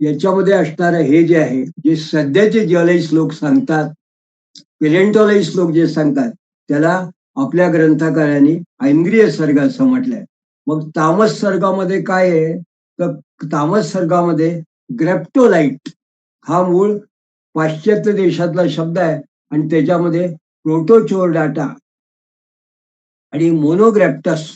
याच्यामध्ये असणारं हे जे आहे, जे सध्याचे जिओलॉजिस्ट लोक सांगतात, पेलेंटॉलॉजिस्ट लोक जे सांगतात त्याला आपल्या ग्रंथकारांनी ऐंद्रिय सर्ग असं म्हटलंय. मग तामस सर्गामध्ये काय आहे, तर तामस सर्गामध्ये ग्रेप्टोलाइट हा मूळ पाश्चात्य देशातला शब्द आहे आणि त्याच्यामध्ये प्रोटोचोरडाटा आणि मोनोग्रॅप्टस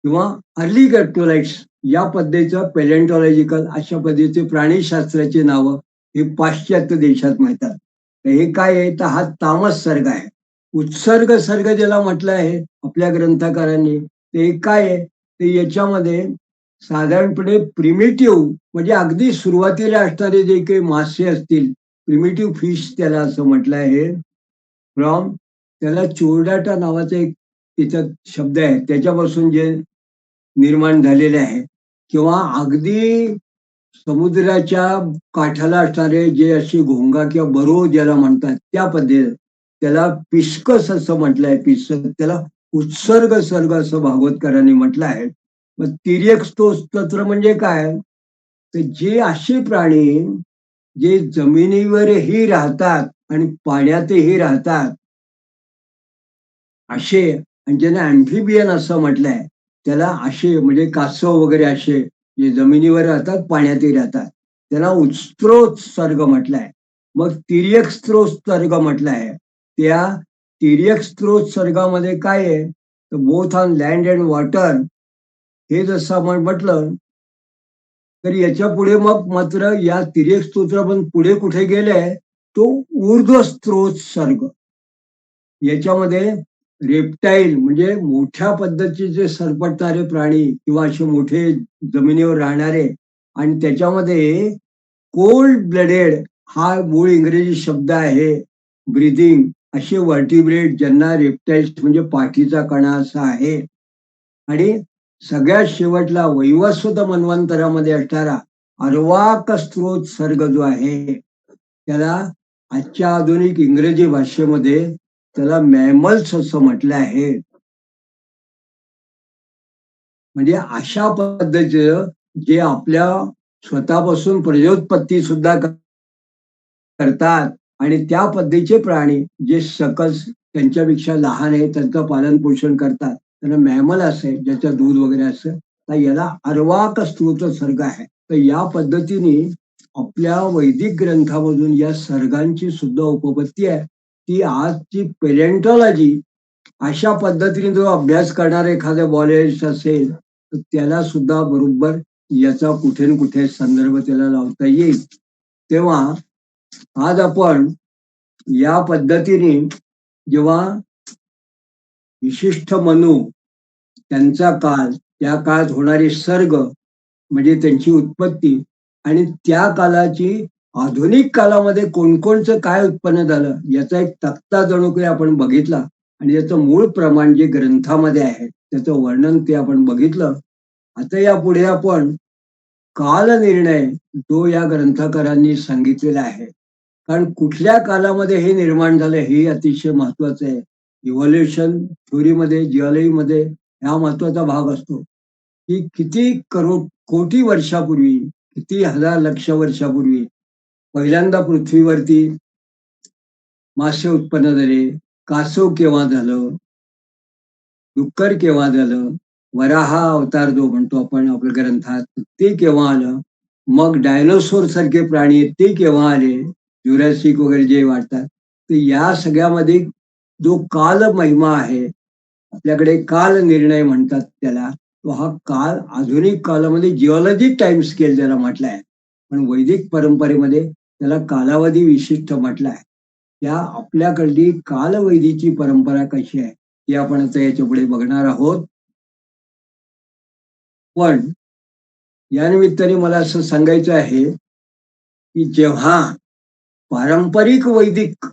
किंवा अर्ली ग्रेप्टोलाइट्स या पद्धतीचं पेलेंटॉलॉजिकल अशा पद्धतीचे प्राणीशास्त्राची नावं हे पाश्चात्य देशात मिळतात. तर हे काय आहे, तर हा तामस सर्ग आहे. उत्सर्ग सर्ग ज्याला म्हटलं आहे आपल्या ग्रंथकारांनी ते काय आहे, ते याच्यामध्ये साधारणपणे प्रिमिटिव्ह म्हणजे अगदी सुरुवातीला असणारे जे काही मासे असतील, प्रिमिटिव्ह फिश त्याला असं म्हटलं आहे. फ्रॉम त्याला चोरडाटा नावाचा एक त्याच्यात शब्द आहे त्याच्यापासून जे निर्माण झालेले आहे किंवा अगदी समुद्राच्या काठाला असणारे जे असे घोंगा किंवा बरो ज्याला म्हणतात त्या पद्धतीत त्याला पिस्कस असं म्हटलंय. पिस्कस त्याला उत्सर्ग सर्ग असं भागवतकरांनी म्हटलं आहे. मग तिर्यक स्तोत्र म्हणजे काय, तर जे असे प्राणी जे जमिनीवरही राहतात आणि पाण्यातही राहतात असे, आणि ज्यांना अँफिबियन असं म्हटलंय त्याला असे म्हणजे कासव वगैरे असे जे जमिनीवर राहतात पाण्यातही राहतात त्याला उत्स्रोत सर्ग म्हटलंय. मग तिर्यक स्त्रोत सर्ग म्हटलंय. त्या तिर्यक स्त्रोत सर्गामध्ये काय आहे, तर both on land and water हे जसं आपण म्हटलं तर याच्या पुढे मग मात्र या तिर्यक स्तोत्र पण पुढे कुठे गेले, तो ऊर्ध्व स्त्रोत सर्ग. याच्यामध्ये रेप्टाईल म्हणजे मोठ्या पद्धतीचे सरपटणारे प्राणी किंवा असे मोठे जमिनीवर राहणारे आणि त्याच्यामध्ये कोल्ड ब्लडेड हा मूळ इंग्रजी शब्द आहे. ब्रीदिंग असे व्हर्टिब्रेट ज्यांना रेप्टाईल्स म्हणजे पाठीचा कणा असा आहे. आणि सगळ्यात शेवटला वैवस्वत मन्वंतरामध्ये असणारा अर्वाक स्त्रोत सर्ग जो आहे त्याला आजच्या आधुनिक इंग्रजी भाषेमध्ये त्याला मॅमल्स असं म्हटलं आहे. म्हणजे अशा पद्धतीचं जे आपल्या स्वतःपासून प्रजोत्पत्ती सुद्धा करतात आणि त्या पद्धतीचे प्राणी जे सकस त्यांच्यापेक्षा लहान आहे त्यांचं पालन पोषण करतात त्यांना मॅमल असे ज्याचं दूध वगैरे असं, तर याला अर्वाक स्त्रोत सर्ग आहे. तर या पद्धतीने आपल्या वैदिक ग्रंथामधून या सर्गांची सुद्धा उपपत्ती आहे. ती आजची पेलेंटॉलॉजी अशा पद्धतीने जो अभ्यास करणारा एखाद्या बॉलिस्ट असेल तर त्याला सुद्धा बरोबर याचा कुठे ना कुठे संदर्भ त्याला लावता येईल. तेव्हा आज आपण या पद्धतीने जेव्हा विशिष्ट मनू त्यांचा काळ, त्या काळात होणारे सर्ग म्हणजे त्यांची उत्पत्ती आणि त्या कालाची आधुनिक कालामध्ये कोणकोणचं काय उत्पन्न झालं याचा एक तक्ता जणू काही आपण बघितला आणि याचं मूळ प्रमाण जे ग्रंथामध्ये आहे त्याचं वर्णन ते आपण बघितलं. आता यापुढे आपण कालनिर्णय जो या ग्रंथकारांनी सांगितलेला आहे, कारण कुठल्या कालामध्ये हे निर्माण झालं हे अतिशय महत्वाचं आहे. इव्हॉल्युशन थ्योरीमध्ये जिओलॉजीमध्ये हा महत्वाचा भाग असतो की किती करोड कोटी वर्षापूर्वी, किती हजार लक्ष वर्षापूर्वी पहिल्यांदा पृथ्वीवरती मासे उत्पन्न झाले, कासव केव्हा झालं, डुक्कर केव्हा झालं, वराहा अवतार जो म्हणतो आपण आपल्या ग्रंथात ते केव्हा आलं, मग डायनोसोर सारखे प्राणी ते केव्हा आले, ज्युरॅसिक वगैरे जे वाटतात, तर या सगळ्यामध्ये जो काल महिमा आहे आपल्याकडे काल निर्णय म्हणतात त्याला, तो हा काल आधुनिक कालामध्ये जिओलॉजिक टाइम स्केल ज्याला म्हटलं आहे, पण वैदिक परंपरेमध्ये त्याला कालावधी विशिष्ट म्हटलं आहे. त्या आपल्याकडली कालवैदीची परंपरा कशी आहे ती आपण आता याच्या पुढे बघणार आहोत. पण या निमित्ताने मला असं सांगायचं आहे की जेव्हा पारंपरिक वैदिक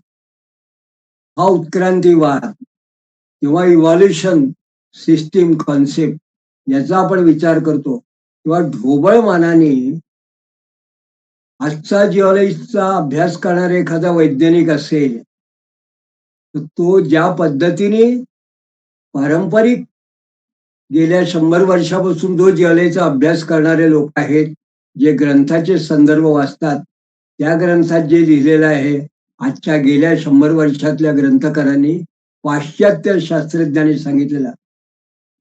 हा उत्क्रांतीवाद किंवा इव्हॉल्युशन सिस्टीम कॉन्सेप्ट याचा आपण विचार करतो किंवा ढोबळ मानाने आजचा जिओलॉजीचा अभ्यास करणारा एखादा वैज्ञानिक असेल तर तो ज्या पद्धतीने पारंपरिक गेल्या 100 वर्षापासून जो जिओलॉजीचा अभ्यास करणारे लोक आहेत, जे ग्रंथाचे संदर्भ वाचतात, त्या ग्रंथात जे लिहिलेलं आहे आजच्या गेल्या 100 वर्षातल्या ग्रंथकारांनी पाश्चात्य शास्त्रज्ञांनी सांगितलेलं,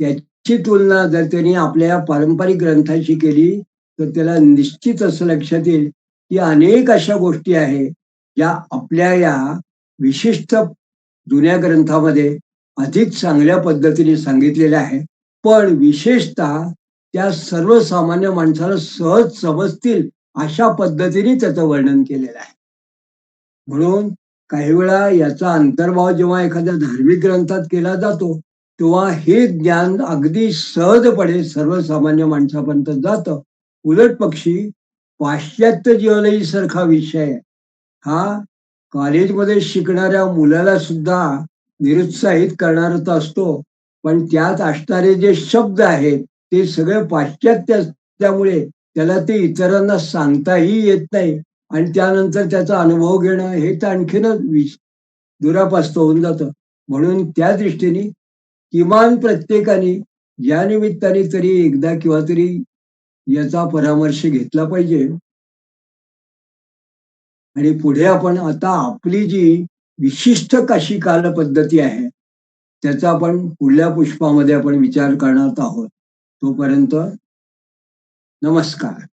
त्याची तुलना जर त्यांनी आपल्या पारंपरिक ग्रंथाशी केली तर त्याला निश्चित असं लक्षात येईल की अनेक अशा गोष्टी आहेत ज्या आपल्या या विशिष्ट जुन्या ग्रंथामध्ये अधिक चांगल्या पद्धतीने सांगितलेल्या आहे, पण विशेषतः त्या सर्वसामान्य माणसाला सहज समजतील अशा पद्धतीने त्याचं वर्णन केलेलं आहे. म्हणून काही वेळा याचा अंतर्भाव जेव्हा एखाद्या धार्मिक ग्रंथात केला जातो तेव्हा हे ज्ञान अगदी सहजपणे सर्वसामान्य माणसापर्यंत जातं. उलट पक्षी पाश्चात्य जिओलॉजी सारखा विषय हा कॉलेजमध्ये शिकणाऱ्या मुलाला सुद्धा निरुत्साहित करणारा असतो, पण त्यात असणारे जे शब्द आहेत ते सगळे पाश्चात्य असल्यामुळे त्याला ते इतरांना सांगताही येत नाही आणि त्यानंतर त्याचा अनुभव घेणं हे तर आणखीनच दुरापास्त होऊन जातं. म्हणून त्या दृष्टीने किमान प्रत्येकाने या निमित्ताने तरी एकदा किंवा तरी याचा परामर्श घेतला पाहिजे. आणि पुढे आपण आता आपली जी विशिष्ट काशी काल पद्धती आहे त्याचा आपण पुढल्या पुष्पामध्ये आपण विचार करणार आहोत. तोपर्यंत नमस्कार.